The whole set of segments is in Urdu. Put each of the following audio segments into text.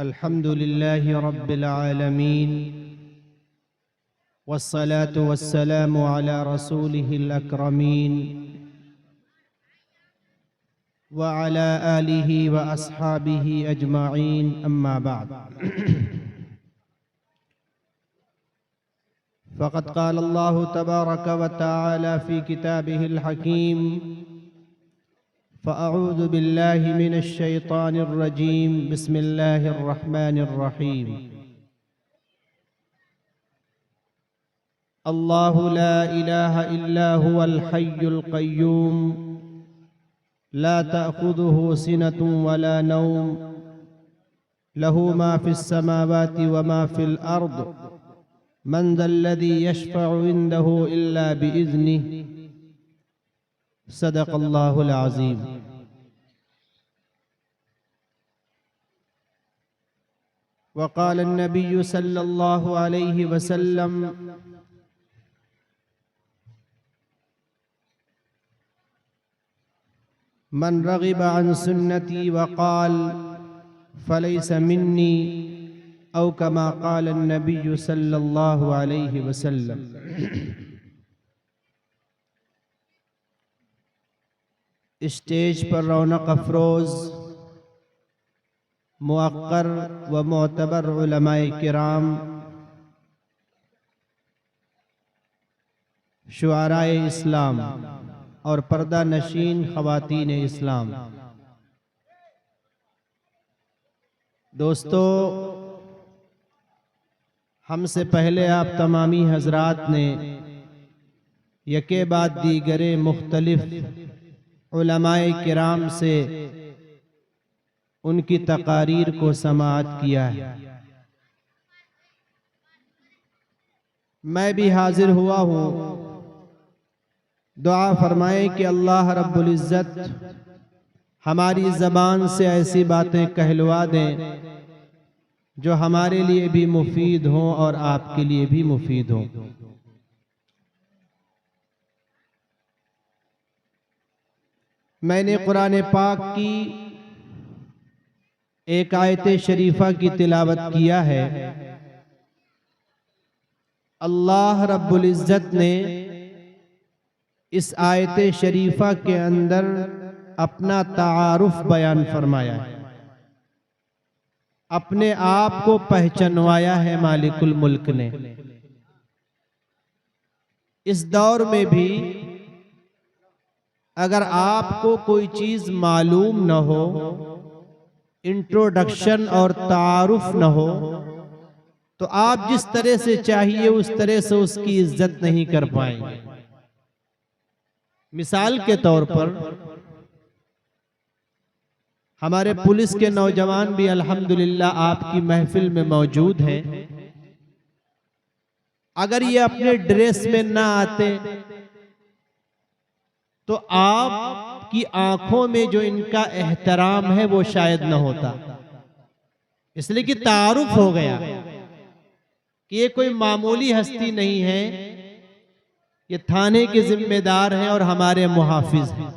الحمد لله رب العالمين والصلاة والسلام على رسوله الأكرمين وعلى آله وأصحابه أجمعين أما بعد فقد قال الله تبارك وتعالى في كتابه الحكيم فأعوذ بالله من الشيطان الرجيم بسم الله الرحمن الرحيم الله لا إله إلا هو الحي القيوم لا تأخذه سنة ولا نوم له ما في السماوات وما في الأرض من ذا الذي يشفع عنده إلا بإذنه صدق الله العظيم وقال النبي صلى الله عليه وسلم من رغب عن سنتي وقال فليس مني أو كما قال النبي صلى الله عليه وسلم اسٹیج پر رونق افروز موقر و معتبر علماء کرام، شعراء اسلام اور پردہ نشین خواتین اسلام، دوستو، ہم سے پہلے آپ تمامی حضرات نے یکے بعد دیگرے مختلف علماء کرام سے ان کی تقاریر کو سماعت کیا ہے۔ میں بھی حاضر ہوا ہوں، دعا فرمائیں کہ اللہ رب العزت ہماری زبان سے ایسی باتیں کہلوا دیں جو ہمارے لیے بھی مفید ہوں اور آپ کے لیے بھی مفید ہوں۔ میں نے قرآن پاک کی ایک آیت شریفہ کی تلاوت کیا ہے۔ اللہ رب العزت نے اس آیت شریفہ کے اندر اپنا تعارف بیان فرمایا ہے، اپنے آپ کو پہچنوایا ہے مالک الملک نے۔ اس دور میں بھی اگر آپ کو کوئی چیز معلوم نہ ہو، انٹروڈکشن اور تعارف نہ ہو، تو آپ جس طرح سے چاہیے اس طرح سے اس کی عزت نہیں کر پائیں گے۔ مثال کے طور پر ہمارے پولیس کے نوجوان بھی الحمدللہ آپ کی محفل میں موجود ہیں۔ اگر یہ اپنے ڈریس میں نہ آتے تو آپ کی آنکھوں میں جو ان کا احترام ہے وہ شاید نہ ہوتا، اس لیے کہ تعارف ہو گیا کہ یہ کوئی معمولی ہستی نہیں ہے، یہ تھانے کے ذمہ دار ہیں اور ہمارے محافظ ہیں،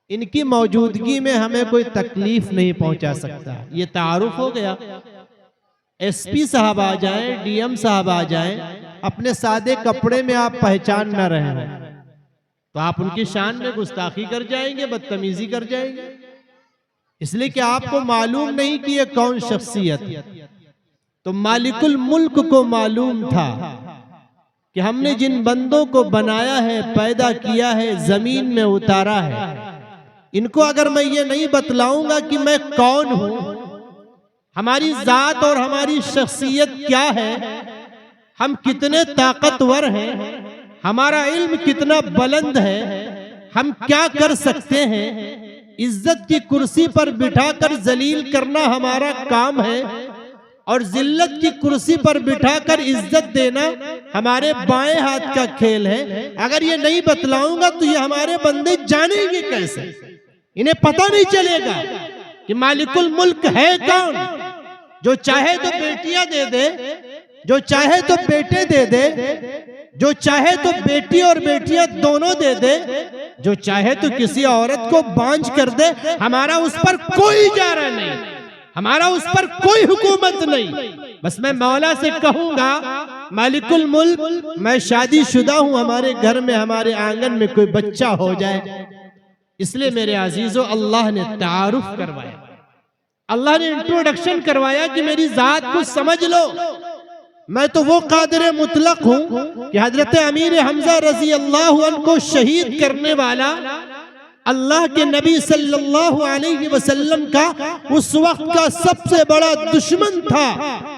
ان کی موجودگی میں ہمیں کوئی تکلیف نہیں پہنچا سکتا۔ یہ تعارف ہو گیا۔ ایس پی صاحب آ جائیں، ڈی ایم صاحب آ جائیں، اپنے سادے کپڑے میں آپ پہچان نہ رہے ہیں تو آپ ان کی شان میں گستاخی کر جائیں گے، بدتمیزی کر جائیں گے، اس لیے کہ آپ کو معلوم نہیں کہ یہ کون شخصیت۔ تو مالک الملک کو معلوم تھا کہ ہم نے جن بندوں کو بنایا ہے، پیدا کیا ہے، زمین میں اتارا ہے، ان کو اگر میں یہ نہیں بتلاؤں گا کہ میں کون ہوں، ہماری ذات اور ہماری شخصیت کیا ہے، ہم کتنے طاقتور ہیں، ہمارا علم کتنا بلند ہے، ہم کیا کر سکتے ہیں، عزت کی کرسی پر بٹھا کر ذلیل کرنا ہمارا کام ہے اور ذلت کی کرسی پر بٹھا کر عزت دینا ہمارے بائیں ہاتھ کا کھیل ہے، اگر یہ نہیں بتلاؤں گا تو یہ ہمارے بندے جانیں گے کیسے؟ انہیں پتہ نہیں چلے گا کہ مالک الملک ہے کون، جو چاہے تو بیٹیاں دے دے، جو چاہے تو بیٹے دے دے، جو چاہے تو بیٹی اور بیٹیاں دونوں دے دے، جو چاہے تو کسی عورت کو بانجھ کر دے، ہمارا اس پر کوئی جارہ نہیں۔ ہمارا اس پر کوئی حکومت نہیں. بس میں مولا سے کہوں گا مالک الملک میں شادی شدہ ہوں، ہمارے گھر میں ہمارے آنگن میں کوئی بچہ ہو جائے. اس لیے میرے عزیزو اللہ نے تعارف کروایا، اللہ نے انٹروڈکشن کروایا کہ میری ذات کو سمجھ لو. میں تو وہ قادر مطلق ہوں کہ حضرت امیر حمزہ رضی اللہ عنہ کو شہید کرنے والا اللہ کے نبی صلی اللہ علیہ وسلم کا اس وقت کا سب سے بڑا دشمن تھا،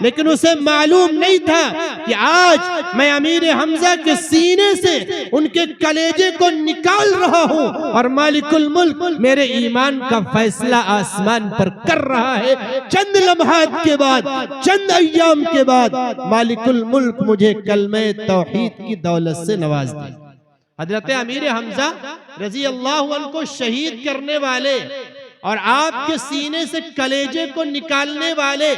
لیکن اسے معلوم نہیں تھا کہ آج میں امیر حمزہ کے سینے سے ان کے کلیجے کو نکال رہا ہوں اور مالک الملک میرے ایمان کا فیصلہ آسمان پر کر رہا ہے. چند لمحات کے بعد، چند ایام کے بعد مالک الملک مجھے کلمہ توحید کی دولت سے نواز دی. حضرت امیر حمزہ رضی اللہ عنہ کو شہید کرنے والے اور آپ کے سینے سے کلیجے کو نکالنے والے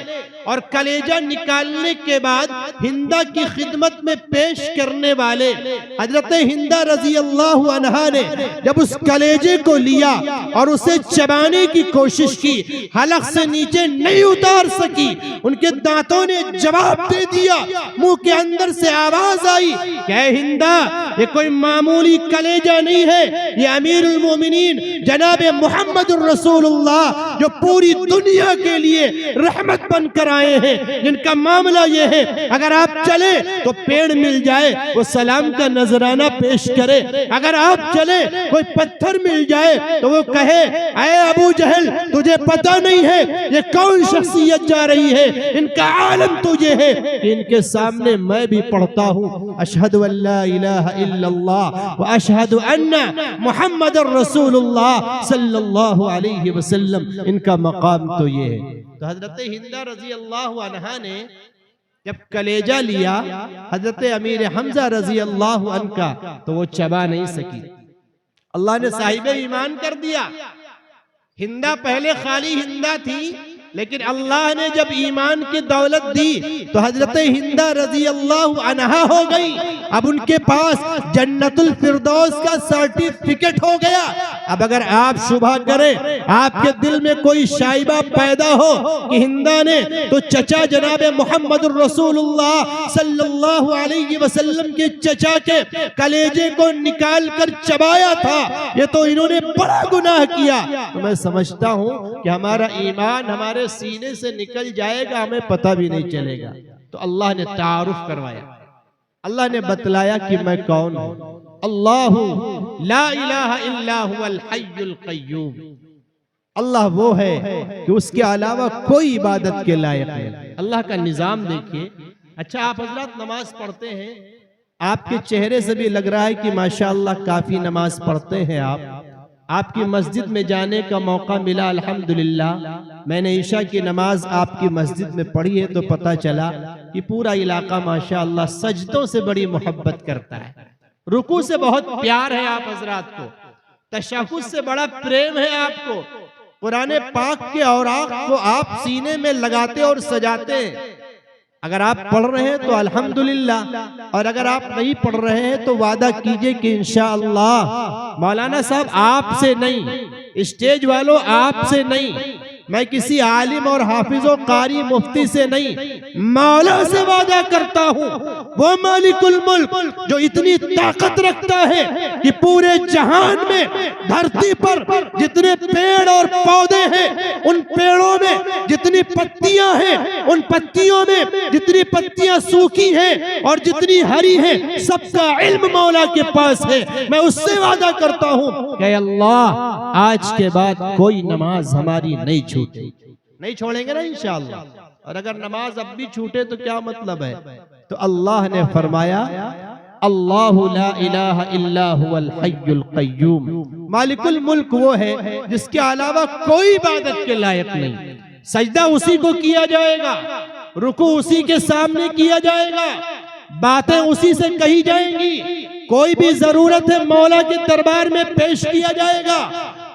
اور کلیجہ نکالنے کے بعد ہندہ کی خدمت میں پیش کرنے والے حضرت ہندہ رضی اللہ عنہا نے جب اس کلیجے کو لیا اور اسے چبانے کی کوشش کی، حلق سے نیچے نہیں اتار سکی. ان کے دانتوں نے جواب دے دیا، منہ کے اندر سے آواز آئی کہ اے ہندہ، یہ کوئی معمولی کلیجہ نہیں ہے، یہ امیر المومنین جناب محمد الرسول اللہ جو پوری دنیا کے لیے رحمت بن کر آئے ہیں، جن کا معاملہ یہ ہے اگر آپ چلے تو پیڑ مل جائے وہ سلام کا نذرانہ پیش کرے، اگر آپ چلے کوئی پتھر مل جائے تو وہ کہے اے ابو جہل تجھے پتہ نہیں ہے یہ کون شخصیت جا رہی ہے، ان کا عالم تجھے ہے کہ ان کے سامنے میں بھی پڑھتا ہوں اشہد ان لا الہ الا اللہ و اشہد ان محمد الرسول اللہ صلی اللہ علیہ وسلم. ان کا مقام تو یہ ہے. تو حضرت ہندہ رضی اللہ عنہا نے جب کلیجہ لیا حضرت امیر حمزہ رضی اللہ عنہ کا تو وہ چبا نہیں سکی. اللہ نے صاحب ایمان کر دیا. ہندہ پہلے خالی ہندہ تھی، لیکن اللہ نے جب ایمان کی دولت دی تو حضرت ہندہ رضی اللہ عنہا ہو گئی. اب ان کے پاس جنت الفردوس کا سرٹیفکیٹ ہو گیا. اب اگر آپ شبہ کریں، آپ کے دل میں کوئی شائبہ پیدا ہو کہ ہندہ نے تو چچا جناب محمد الرسول اللہ صلی اللہ علیہ وسلم کے چچا کے کلیجے کو نکال کر چبایا تھا، یہ تو انہوں نے بڑا گناہ کیا. تو میں سمجھتا ہوں کہ ہمارا ایمان ہمارے سینے سے نکل جائے گا، ہمیں پتہ بھی نہیں چلے گا. تو اللہ نے تعارف کروایا، اللہ نے بتلایا کہ میں کون ہوں. اللہ لا الہ الا هو الحی القیوم. اللہ وہ ہے کہ اس کے علاوہ کوئی عبادت کے لائق نہیں. اللہ کا نظام دیکھیے. اچھا آپ حضرات نماز پڑھتے ہیں، آپ کے چہرے سے بھی لگ رہا ہے کہ ماشاءاللہ کافی نماز پڑھتے ہیں. آپ کی مسجد میں جانے کا موقع ملا الحمدللہ. میں نے عشاء کی نماز آپ کی مسجد میں پڑھی ہے تو پتہ چلا کہ پورا علاقہ ماشاءاللہ سجدوں سے بڑی محبت کرتا ہے، رکوع سے بہت پیار ہے آپ حضرات کو، تشہد سے بڑا پریم ہے آپ کو، قرآن پاک کے اوراق کو آپ سینے میں لگاتے اور سجاتے ہیں. اگر آپ پڑھ رہے ہیں تو الحمدللہ، اور اگر آپ نہیں پڑھ رہے ہیں تو وعدہ کیجئے کہ انشاءاللہ مولانا صاحب آپ سے نہیں، اسٹیج والوں آپ سے نہیں، میں کسی عالم اور حافظ و قاری مفتی سے نہیں، مولا سے وعدہ کرتا ہوں، وہ مالک الملک جو اتنی طاقت رکھتا ہے کہ پورے جہان میں دھرتی پر جتنے پیڑ اور پودے ہیں، ان پیڑوں میں جتنی پتیاں ہیں، ان پتیوں میں جتنی پتیاں سوکھی ہیں اور جتنی ہری ہیں، سب کا علم مولا کے پاس ہے. میں اس سے وعدہ کرتا ہوں کہ اللہ آج کے بعد کوئی نماز ہماری نہیں چھوٹے، نہیں چھوڑیں گے نا انشاءاللہ. اور اگر نماز اب بھی چھوٹے تو کیا مطلب ہے؟ تو اللہ نے فرمایا اللہ لا الہ الا هو الحی القیوم. مالک الملک وہ ہے جس کے علاوہ کوئی عبادت کے لائق نہیں. سجدہ اسی کو کیا جائے گا، رکوع اسی کے سامنے کیا جائے گا، باتیں اسی سے کہی جائیں گی. کوئی بھی ضرورت ہے مولا کے دربار میں پیش کیا جائے گا،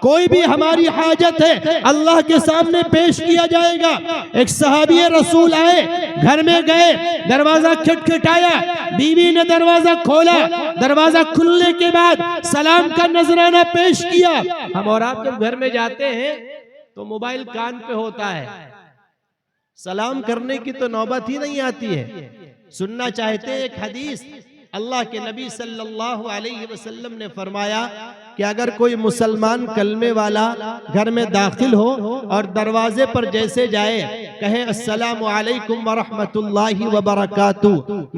کوئی بھی ہماری حاجت ہے اللہ کے سامنے پیش کیا جائے گا. ایک صحابی رسول آئے، گھر میں گئے، دروازہ کھٹکھٹایا، بیوی نے دروازہ کھولا، دروازہ کھلنے کے بعد سلام کا نذرانہ پیش کیا. ہم اور آپ جب گھر میں جاتے ہیں تو موبائل کان پہ ہوتا ہے، سلام کرنے کی تو نوبت ہی نہیں آتی ہے۔ سننا چاہتے ہیں ایک حدیث، اللہ کے نبی صلی اللہ علیہ وسلم نے فرمایا کہ اگر کوئی مسلمان کلمے والا گھر میں داخل ہو اور دروازے پر جیسے جائے کہے السلام علیکم ورحمت اللہ وبرکاتہ،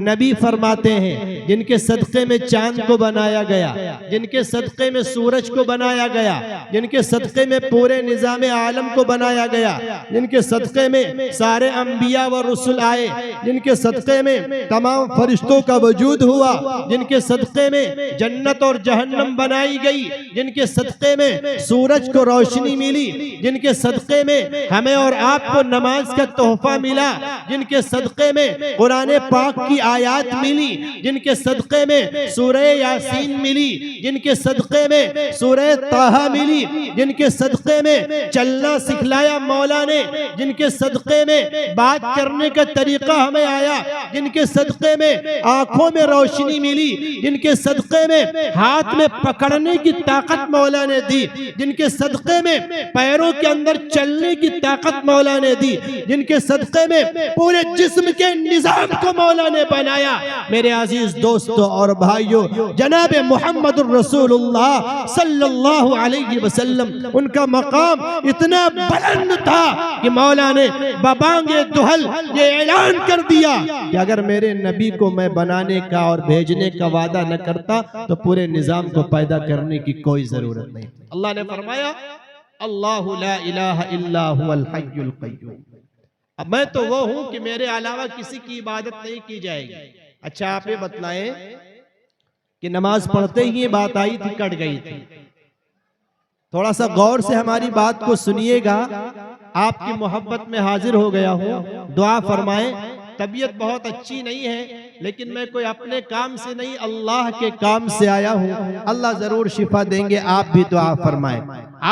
نبی فرماتے ہیں جن کے صدقے میں چاند کو بنایا گیا، جن کے صدقے میں سورج کو بنایا گیا، جن کے صدقے میں پورے نظام عالم کو بنایا گیا، جن کے صدقے میں سارے انبیاء و رسل آئے، جن کے صدقے میں تمام فرشتوں کا وجود ہوا، جن کے صدقے میں جنت اور جہنم بنائی گئی، جن کے صدقے میں سورج کو روشنی ملی، جن کے صدقے میں ہمیں اور آپ کو نماز کا تحفہ ملا، جن کے صدقے میں قرآن پاک کی آیات ملی، جن کے صدقے میں سورہ یاسین ملی، جن کے صدقے میں سورہ طٰہٰ ملی، جن کے صدقے میں چلنا سکھلایا مولا نے، جن کے صدقے میں بات کرنے کا طریقہ ہمیں آیا، جن کے صدقے میں آنکھوں میں روشنی ملی، جن کے صدقے میں ہاتھ میں پکڑنے کی طاقت مولا نے دی، جن کے صدقے میں پیروں کے اندر چلنے کی طاقت مولا نے دی، جن کے صدقے میں پورے جسم کے نظام کو مولا نے بنایا۔ میرے عزیز دوستوں اور بھائیوں، جناب محمد الرسول اللہ صلی اللہ علیہ وسلم، ان کا مقام اتنا بلند تھا کہ مولا نے ببانگ دہل یہ اعلان کر دیا کہ اگر میرے نبی کو میں بنانے کا اور بھیجنے کا وعدہ نہ کرتا تو پورے نظام کو پیدا کرنے کی کوئی ضرورت نہیں۔ اللہ نے فرمایا اللہ لا الہ الا هو الحی القیوم، اب میں تو وہ ہوں کہ میرے علاوہ کسی کی عبادت نہیں کی جائے گی۔ اچھا آپ یہ بتلائیں کہ نماز پڑھتے ہی یہ بات آئی تھی، کٹ گئی تھی، تھوڑا سا غور سے ہماری بات کو سنیے گا، آپ کی محبت میں حاضر ہو گیا ہوں، دعا فرمائیں۔ طبیعت بہت اچھی نہیں ہے لیکن میں کوئی اپنے کام سے نہیں، اللہ کے کام سے آیا ہوں، اللہ ضرور شفا دیں گے، آپ بھی دعا فرمائیں۔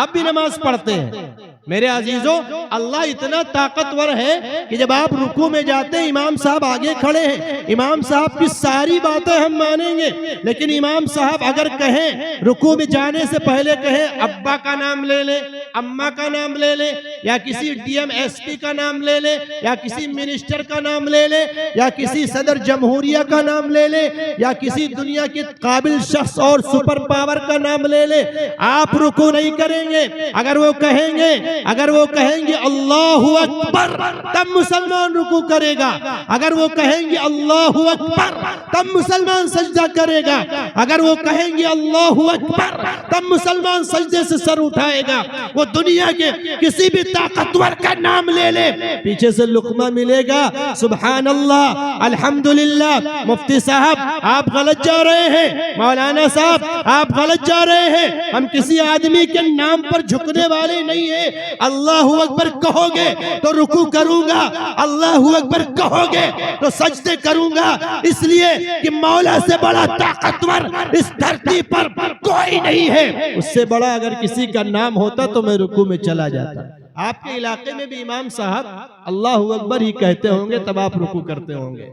آپ بھی نماز پڑھتے ہیں میرے عزیزوں، اللہ اتنا طاقتور ہے کہ جب آپ رکوع میں جاتے ہیں امام صاحب آگے کھڑے ہیں، امام صاحب کی ساری باتیں ہم مانیں گے، لیکن امام صاحب اگر کہیں رکوع میں جانے سے پہلے کہیں ابا کا نام لے لیں، اماں کا نام لے لیں، یا کسی ڈی ایم ایس پی کا نام لے لیں، یا کسی منسٹر کا نام لے لیں، یا کسی صدر جمہوریہ کا نام لے لیں، یا کسی دنیا کے قابل شخص اور سپر پاور کا نام لے لیں، آپ رکوع نہیں کریں گے۔ اگر وہ کہیں گے اللہ اکبر تب مسلمان رکوع کرے گا، اگر وہ کہیں گے اللہ اکبر تب مسلمان سجدہ کرے گا، اگر وہ کہیں گے اللہ اکبر تب مسلمان سجدے سے سر اٹھائے گا۔ وہ دنیا کے کسی بھی طاقتور کا نام لے لے، پیچھے سے لقمہ ملے گا، سبحان اللہ الحمدللہ۔ مفتی صاحب آپ غلط جا رہے ہیں، مولانا صاحب آپ غلط جا رہے ہیں، ہم کسی آدمی کے نام پر جھکنے والے نہیں ہیں۔ اللہ اکبر کہو گے تو رکوع کروں گا، اللہ اکبر کہو گے تو سجدے کروں گا، اس لیے کہ مولا سے بڑا طاقتور اس دھرتی پر کوئی نہیں ہے۔ اس سے بڑا اگر کسی کا نام ہوتا تو میں رکوع میں چلا جاتا۔ آپ کے علاقے میں بھی امام صاحب اللہ اکبر ہی کہتے ہوں گے تب آپ رکوع کرتے ہوں گے،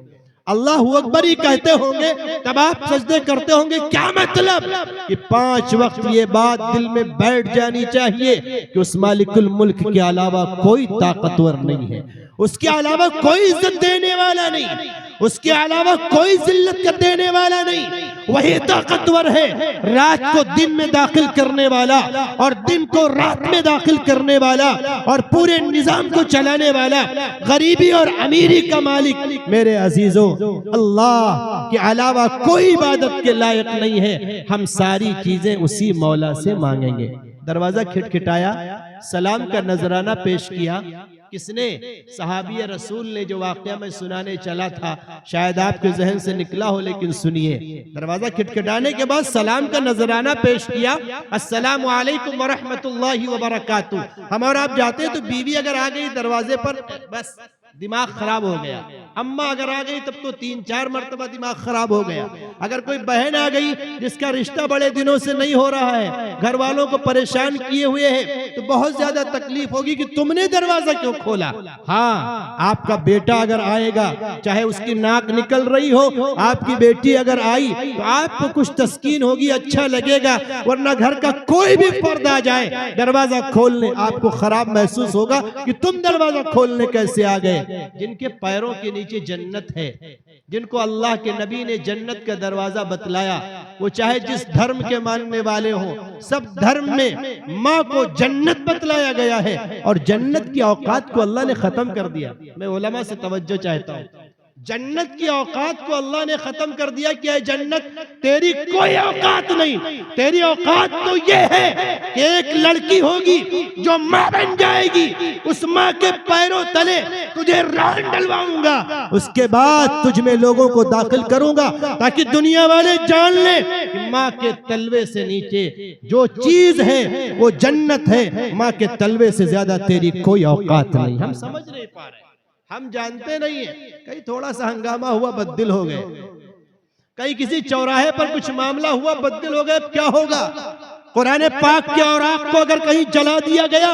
اللہ اکبر ہی کہتے ہوں گے تب آپ سجدے کرتے ہوں گے۔ کیا مطلب کہ 5 وقت یہ بات دل میں بیٹھ جانی چاہیے کہ اس مالک الملک کے علاوہ کوئی طاقتور نہیں ہے، اس کے علاوہ کوئی عزت دینے والا نہیں، اس کے علاوہ کوئی ذلت کر دینے والا نہیں، وہی طاقتور ہے، رات کو دن میں داخل کرنے والا اور دن کو رات میں داخل کرنے والا اور پورے نظام کو چلانے والا، غریبی اور امیری کا مالک۔ میرے عزیزوں، اللہ کے علاوہ کوئی عبادت کے لائق نہیں ہے، ہم ساری چیزیں اسی مولا سے مانگیں گے۔ دروازہ کھٹکھٹایا، سلام کا نذرانہ پیش کیا، کس نے؟ صحابی رسول نے، جو واقعہ میں سنانے چلا تھا، شاید آپ کے ذہن سے نکلا ہو لیکن سنیے۔ دروازہ کھٹکھٹانے کے بعد سلام کا نذرانہ پیش کیا، السلام علیکم ورحمت اللہ وبرکاتہ۔ ہم اور آپ جاتے ہیں تو بیوی اگر آ گئی دروازے پر بس دماغ خراب ہو گیا، اماں اگر آ گئی تب تو 3-4 مرتبہ دماغ خراب ہو گیا، اگر کوئی بہن آ گئی جس کا رشتہ بڑے دنوں سے نہیں ہو رہا ہے، گھر والوں کو پریشان کیے ہوئے ہیں، تو بہت زیادہ تکلیف ہوگی کہ تم نے دروازہ کیوں کھولا۔ ہاں، آپ کا بیٹا اگر آئے گا، چاہے اس کی ناک نکل رہی ہو، آپ کی بیٹی اگر آئی تو آپ کو کچھ تسکین ہوگی، اچھا لگے گا، ورنہ گھر کا کوئی بھی فرد آ جائے دروازہ کھولنے، آپ کو خراب محسوس ہوگا کہ تم دروازہ کھولنے کیسے آ گئے۔ گئے جن کے پیروں کے نیچے جنت ہے، جن کو اللہ کے نبی نے جنت کا دروازہ بتلایا، وہ چاہے جس دھرم کے ماننے والے ہوں، سب دھرم میں ماں کو جنت بتلایا گیا ہے، اور جنت کی اوقات کو اللہ نے ختم کر دیا۔ میں علماء سے توجہ چاہتا ہوں، جنت کی اوقات کو اللہ نے ختم کر دیا کہ اے جنت تیری کوئی اوقات نہیں، تیری اوقات تو یہ ہے کہ ایک لڑکی ہوگی جو ماں بن جائے گی، اس ماں کے پیروں تلے تجھے ران ڈلواؤں گا، اس کے بعد تجھ میں لوگوں کو داخل کروں گا تاکہ دنیا والے جان لیں کہ ماں کے تلوے سے نیچے جو چیز ہے وہ جنت ہے، ماں کے تلوے سے زیادہ تیری کوئی اوقات نہیں۔ ہم سمجھ نہیں پا رہے، ہم جانتے نہیں ہیں، کہیں تھوڑا سا ہنگامہ ہوا بددل ہو گئے، کہیں کسی چوراہے پر کچھ معاملہ ہوا بددل ہو گئے، کیا ہوگا؟ قرآن پاک کے اوراق کو اگر کہیں جلا دیا گیا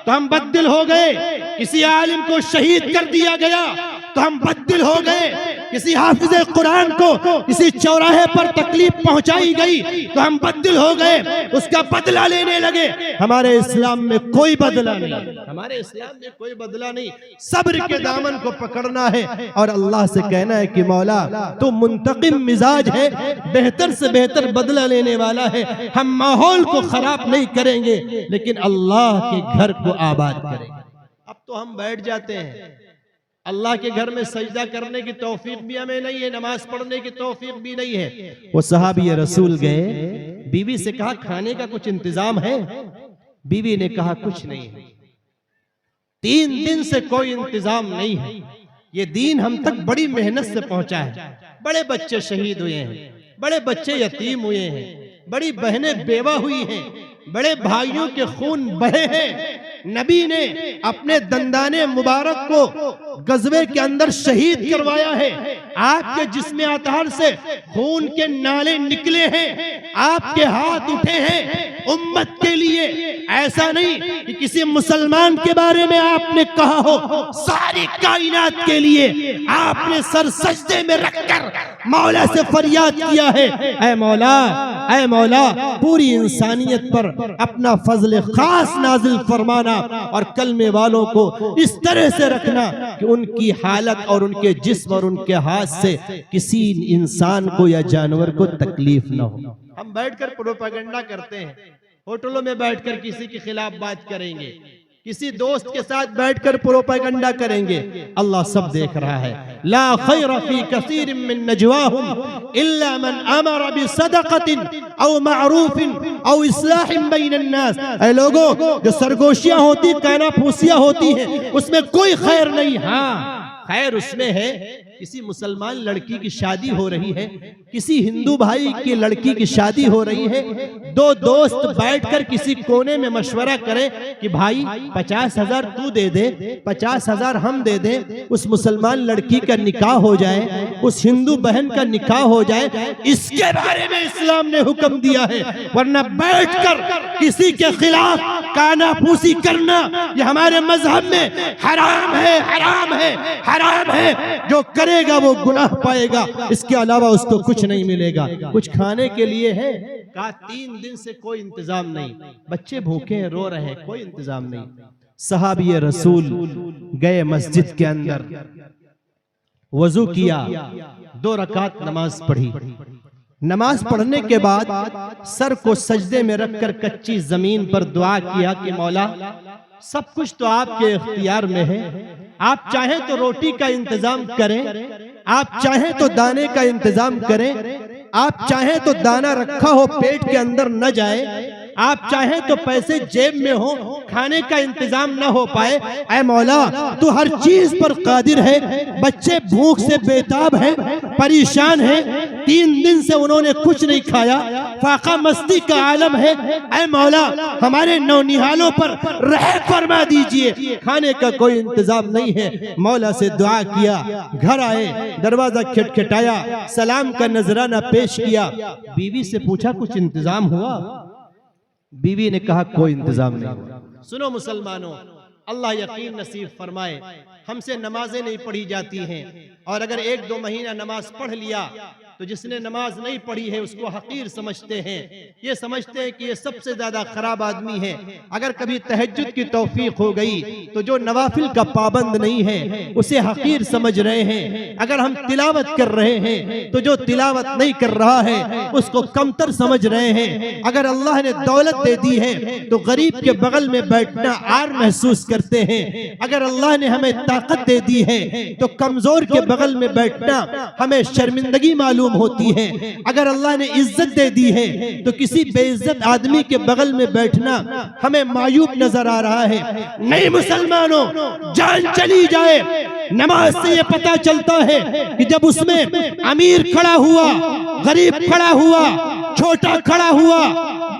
تو ہم بددل ہو گئے، کسی عالم کو شہید کر دیا گیا تو ہم بددل ہو گئے، کسی حافظ قرآن کو کسی چوراہے پر تکلیف پہنچائی گئی تو ہم بددل ہو گئے، اس کا بدلہ لینے لگے۔ ہمارے اسلام میں کوئی بدلہ نہیں، ہمارے اسلام میں کوئی بدلہ نہیں، صبر کے دامن کو پکڑنا ہے اور اللہ سے کہنا ہے کہ مولا تو منتقم مزاج ہے، بہتر سے بہتر بدلہ لینے والا ہے، ہم ماحول کو خراب نہیں کریں گے لیکن اللہ کے گھر کو آباد کریں گے۔ اب تو ہم بیٹھ جاتے ہیں، اللہ کے گھر میں سجدہ کرنے کی توفیق بھی ہمیں نہیں ہے، نماز پڑھنے کی توفیق بھی نہیں ہے۔ وہ صحابی رسول گئے، بیوی سے کہا کھانے کا کچھ انتظام ہے؟ بیوی نے کہا کچھ نہیں ہے، 3 دن سے کوئی انتظام نہیں ہے، یہ دین ہم تک بڑی محنت سے پہنچا ہے، بڑے بچے شہید ہوئے ہیں، بڑے بچے یتیم ہوئے ہیں، بڑی بہنیں بیوہ ہوئی ہیں، بڑے بھائیوں کے خون بہے ہیں، نبی نے اپنے دندان مبارک کو غزوے کے اندر شہید کروایا ہے، آپ کے جسم اطہر سے خون کے نالے نکلے ہیں، آپ کے ہاتھ اٹھے ہیں امت کے لیے، ایسا نہیں کہ کسی مسلمان کے بارے میں آپ نے کہا ہو، ساری کائنات کے لیے آپ نے سر سجدے میں رکھ کر مولا سے فریاد کیا ہے، اے مولا، اے مولا، پوری انسانیت پر اپنا فضل خاص نازل فرمانا اور کلمے والوں کو اس طرح سے رکھنا کہ ان کی حالت اور ان کے جسم اور ان کے ہاتھ سے کسی انسان کو یا جانور کو تکلیف نہ ہو۔ ہم بیٹھ کر پروپیگنڈا کرتے ہیں، ہوٹلوں میں بیٹھ کر کسی کے خلاف بات کریں گے، کسی دوست کے ساتھ بیٹھ کر پروپیگنڈا کریں گے، اللہ سب دیکھ رہا ہے۔ لا خیر فی کثیر من نجواہم الا من امر بصدقۃ او معروف او اصلاح بین الناس۔ اے لوگوں، جو سرگوشیاں ہوتی، کانا پھوسیاں ہوتی ہیں، اس میں کوئی خیر نہیں۔ ہاں خیر اس میں ہے، کسی مسلمان لڑکی کی شادی ہو رہی ہے، کسی ہندو بھائی کی لڑکی کی شادی ہو رہی ہے، 2 دوست بیٹھ کر کسی کونے میں مشورہ کریں کہ بھائی 50,000 تو دے دے، 50,000 ہم دے دیں، اس مسلمان لڑکی کا نکاح ہو جائے، اس ہندو بہن کا نکاح ہو جائے، اس کے بارے میں اسلام نے حکم دیا ہے، ورنہ بیٹھ کر کسی کے خلاف کانا پھوسی کرنا یہ ہمارے مذہب میں حرام ہے، حرام ہے، حرام ہے۔ جو کرے گا وہ گناہ پائے گا، اس کے علاوہ اس کو کچھ نہیں ملے گا۔ کچھ کھانے کے لیے ہے، کہا 3 دن سے کوئی انتظام نہیں، بچے بھوکے ہیں، رو رہے ہیں، کوئی انتظام نہیں۔ صحابی رسول گئے مسجد کے اندر، وضو کیا، 2 رکعت نماز پڑھی، نماز پڑھنے کے بعد سر کو سجدے میں رکھ کر کچی زمین پر دعا کیا کہ مولا سب کچھ تو آپ کے اختیار میں ہے، آپ چاہیں تو روٹی کا انتظام کریں، آپ چاہیں تو دانے کا انتظام کریں، آپ چاہیں تو دانہ رکھا ہو پیٹ کے اندر نہ جائے، آپ چاہیں تو پیسے جیب میں ہو کھانے کا انتظام نہ ہو پائے، اے مولا تو ہر چیز پر قادر ہے۔ بچے بھوک سے بیتاب ہیں، پریشان ہیں، 3 دن سے انہوں نے کچھ نہیں کھایا، فاقہ مستی کا عالم ہے، اے مولا ہمارے نونہالوں پر رحم فرما دیجئے، کھانے کا کوئی انتظام نہیں ہے۔ مولا سے دعا کیا، گھر آئے، دروازہ کھٹکھٹایا، سلام کا نذرانہ پیش کیا، بیوی سے پوچھا کچھ انتظام ہوا؟ بیوی نے کہا کوئی انتظام نہیں۔ سنو مسلمانوں، اللہ یقین نصیب فرمائے، ہم سے نمازیں نہیں پڑھی جاتی ہیں، اور اگر 1-2 مہینہ نماز پڑھ لیا تو جس نے نماز نہیں پڑھی ہے اس کو حقیر سمجھتے ہیں، یہ سمجھتے ہیں کہ یہ سب سے زیادہ خراب آدمی ہے۔ اگر کبھی تہجد کی توفیق ہو گئی تو جو نوافل کا پابند نہیں ہے اسے حقیر سمجھ رہے ہیں۔ اگر ہم تلاوت کر رہے ہیں تو جو تلاوت نہیں کر رہا ہے اس کو کمتر سمجھ رہے ہیں۔ اگر اللہ نے دولت دے دی ہے تو غریب کے بغل میں بیٹھنا عار محسوس کرتے ہیں۔ اگر اللہ نے ہمیں طاقت دے دی ہے تو کمزور کے بغل میں بیٹھنا ہمیں شرمندگی معلوم ہوتی ہے۔ اگر اللہ نے عزت دے دی ہے تو کسی بے عزت آدمی کے بغل میں بیٹھنا ہمیں معیوب نظر آ رہا ہے۔ نہیں مسلمانوں، جان چلی جائے نماز سے یہ پتہ چلتا ہے کہ جب اس میں امیر کھڑا ہوا، غریب کھڑا ہوا، چھوٹا کھڑا ہوا،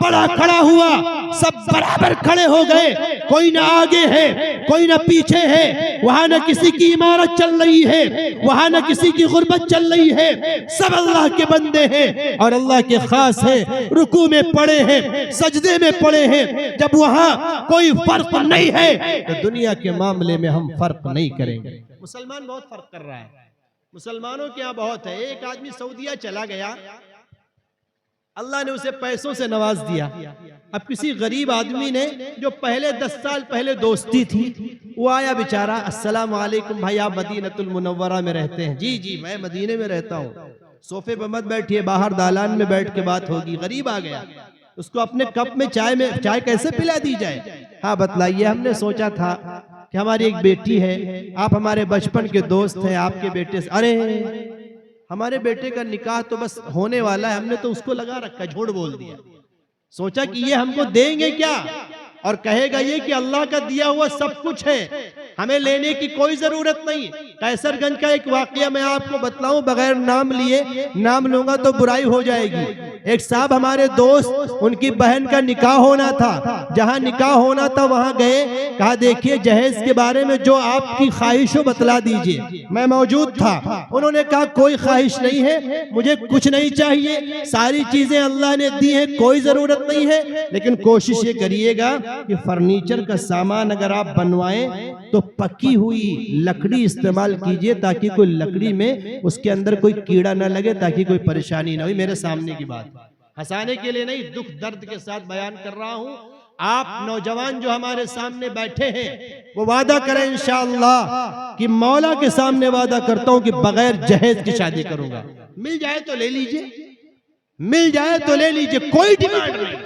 بڑا کھڑا ہوا، سب برابر کھڑے ہو گئے، کوئی نہ آگے ہے کوئی نہ پیچھے ہے، وہاں نہ کسی کی عمارت چل رہی ہے، وہاں نہ کسی کی غربت چل رہی ہے، سب اللہ کے بندے ہیں اور اللہ کے خاص ہیں، رکوع میں پڑے ہیں، سجدے میں پڑے ہیں۔ جب وہاں کوئی فرق نہیں ہے تو دنیا کے معاملے میں ہم فرق نہیں کریں گے۔ مسلمان بہت فرق کر رہا ہے، مسلمانوں کے یہاں بہت ہے۔ ایک آدمی سعودیہ چلا گیا، اللہ نے اسے پیسوں سے نواز دیا۔ اب کسی غریب آدمی نے جو پہلے 10 سال پہلے دوستی تھی، وہ آیا بیچارہ، السلام علیکم بھائی، آپ مدینہ المنورہ میں رہتے ہیں؟ جی جی میں مدینے میں رہتا ہوں۔ صوفے پہ مت بیٹھیے، باہر دالان میں بیٹھ کے بات ہوگی۔ غریب آ گیا، اس کو اپنے کپ میں چائے کیسے پلا دی جائے؟ ہاں بتلائیے، ہم نے سوچا تھا کہ ہماری ایک بیٹی ہے، آپ ہمارے بچپن کے دوست ہیں، آپ کے بیٹے سے، ارے ہمارے بیٹے کا نکاح تو بس ہونے والا ہے، ہم نے تو اس کو لگا رکھا، جھوٹ بول دیا۔ سوچا کہ یہ ہم کو دیں گے کیا، اور کہے گا یہ کہ اللہ کا دیا ہوا سب کچھ ہے، ہمیں لینے کی کوئی ضرورت نہیں۔ قیصر گنج کا ایک واقعہ میں آپ کو بتلاؤں بغیر نام لیے، نام لوں گا تو برائی ہو جائے گی۔ ایک صاحب ہمارے دوست، ان کی بہن کا نکاح ہونا تھا، جہاں نکاح ہونا تھا وہاں گئے، کہا دیکھیے جہیز کے بارے میں جو آپ کی خواہش ہو بتلا دیجئے۔ میں موجود تھا، انہوں نے کہا کوئی خواہش نہیں ہے، مجھے کچھ نہیں چاہیے، ساری چیزیں اللہ نے دی ہیں، کوئی ضرورت نہیں ہے، لیکن کوشش یہ کریے گا کہ فرنیچر کا سامان اگر آپ بنوائیں تو پکی ہوئی لکڑی استعمال کیجئے، تاکہ کوئی لکڑی میں اس کے اندر کوئی کیڑا نہ لگے، تاکہ کوئی پریشانی نہ ہوئی۔ میرے سامنے کی بات ہنسانے کے لیے نہیں، دکھ درد کے ساتھ بیان کر رہا ہوں۔ آپ نوجوان جو ہمارے سامنے بیٹھے ہیں وہ وعدہ کریں انشاءاللہ کہ مولا کے سامنے وعدہ کرتا ہوں کہ بغیر جہیز کی شادی کروں گا۔ مل جائے تو لے لیجئے، مل جائے تو لے لیجئے، کوئی ڈیمانڈ نہیں۔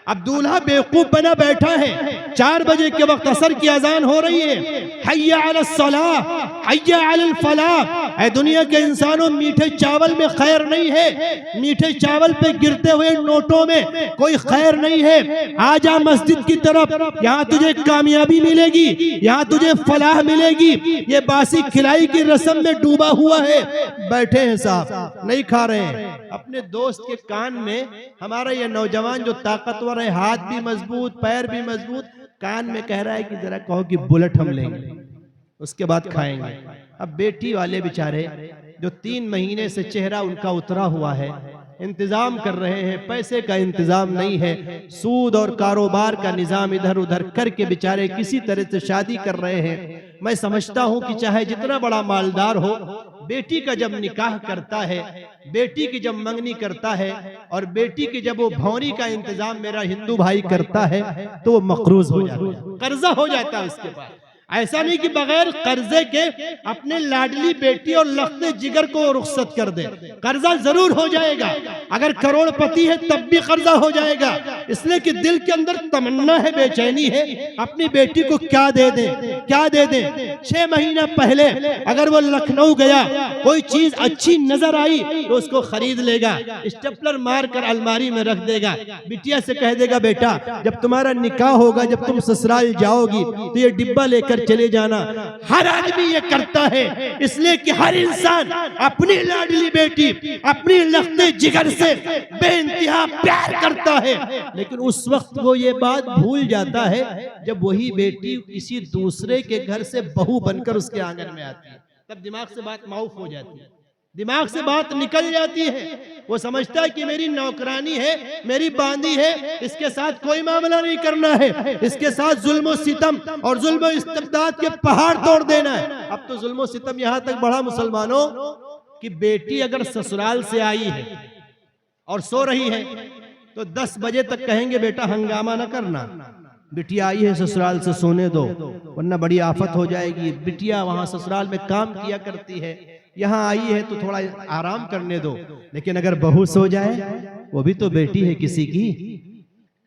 اب دولہا بیوقوف بنا بیٹھا ہے، 4 بجے کے وقت عصر کی اذان ہو رہی ہے، حی علی الصلاۃ حی علی الفلاح۔ اے دنیا کے انسانوں، میٹھے چاول میں خیر نہیں ہے، میٹھے چاول پہ گرتے ہوئے نوٹوں میں کوئی خیر نہیں ہے۔ آجا مسجد کی طرف، یہاں تجھے کامیابی ملے گی، یہاں تجھے فلاح ملے گی۔ یہ باسی کھلائی کی رسم میں ڈوبا ہوا ہے، بیٹھے ہیں صاحب نہیں کھا رہے ہیں۔ اپنے دوست کے کان میں، ہمارا یہ نوجوان جو طاقتور ہے، ہاتھ بھی مضبوط پیر بھی مضبوط، کان میں کہہ رہا ہے کہ ذرا کہو کہ بلٹ ہم لیں گے، اس کے بعد کھائیں گے۔ اب بیٹی والے بیچارے جو 3 مہینے سے چہرہ ان کا اترا ہوا ہے، انتظام کر رہے ہیں، پیسے کا انتظام نہیں ہے، سود اور کاروبار کا نظام ادھر ادھر کر کے بیچارے کسی طرح سے شادی کر رہے ہیں۔ میں سمجھتا ہوں کہ چاہے جتنا بڑا مالدار ہو، بیٹی کا جب نکاح کرتا ہے، بیٹی کی جب منگنی کرتا ہے، اور بیٹی کی جب وہ بھونری کا انتظام میرا ہندو بھائی کرتا ہے تو وہ مقروض ہو جاتا ہے، قرضہ ہو جاتا ہے اس کے پاس۔ ایسا نہیں کہ بغیر قرضے کے اپنے لاڈلی بیٹی اور لخت جگر کو رخصت کر دے، قرضہ ضرور ہو جائے گا، اگر کروڑ پتی ہے تب بھی قرضہ ہو جائے گا، اس لیے کہ دل کے اندر تمنا ہے، بے چینی ہے، اپنی بیٹی کو کیا دے دیں کیا دے دیں۔ 6 مہینہ پہلے اگر وہ لکھنؤ گیا، کوئی چیز اچھی نظر آئی تو اس کو خرید لے گا، اسٹیپلر مار کر الماری میں رکھ دے گا، بٹیا سے کہہ دے گا بیٹا جب تمہارا نکاح ہوگا، جب تم سسرال جاؤ گی تو یہ ڈبہ لے کر چلے جانا۔ ہر آدمی یہ کرتا ہے، اس لیے کہ ہر انسان اپنی لاڈلی بیٹی اپنی لخت جگر سے بے انتہا پیار کرتا ہے، لیکن اس وقت وہ یہ بات بھول جاتا ہے جب وہی بیٹی کسی دوسرے کے گھر سے بہو بن کر اس کے آنگن میں آتی ہے، تب دماغ سے بات معاف ہو جاتی ہے، دماغ سے بات نکل جاتی ہے۔ وہ سمجھتا ہے کہ میری نوکرانی ہے، میری باندی ہے، اس کے ساتھ کوئی معاملہ نہیں کرنا ہے، اس کے ساتھ ظلم و ستم اور ظلم و استبداد کے پہاڑ توڑ دینا ہے۔ اب تو ظلم و ستم یہاں تک بڑھا مسلمانوں کہ بیٹی اگر سسرال سے آئی ہے اور سو رہی ہے تو 10 بجے تک کہیں گے بیٹا ہنگامہ نہ کرنا، بٹیا آئی ہے سسرال سے سونے دو ورنہ بڑی آفت ہو جائے گی، بٹیا وہاں سسرال میں کام کیا کرتی ہے، یہاں آئی ہے تو تھوڑا آرام کرنے دو۔ لیکن اگر بہو سو جائے، وہ بھی تو بیٹی ہے کسی کی،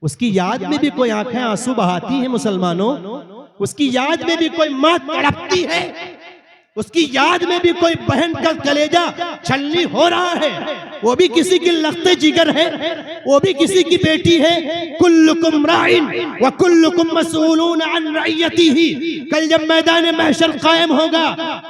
اس کی یاد میں بھی کوئی آنکھیں آنسو بہاتی ہیں مسلمانوں، اس کی یاد میں بھی کوئی ماں تڑپتی ہے، اس کی یاد میں بھی کوئی بہن کا کلیجہ چھلنی ہو رہا ہے، وہ بھی کسی کی لخت جگر ہے، وہ بھی کسی کی بیٹی ہے۔ کلکم راعٍ وکلکم مسئولون عن رعیتہ، کل جب میدان محشر قائم ہوگا،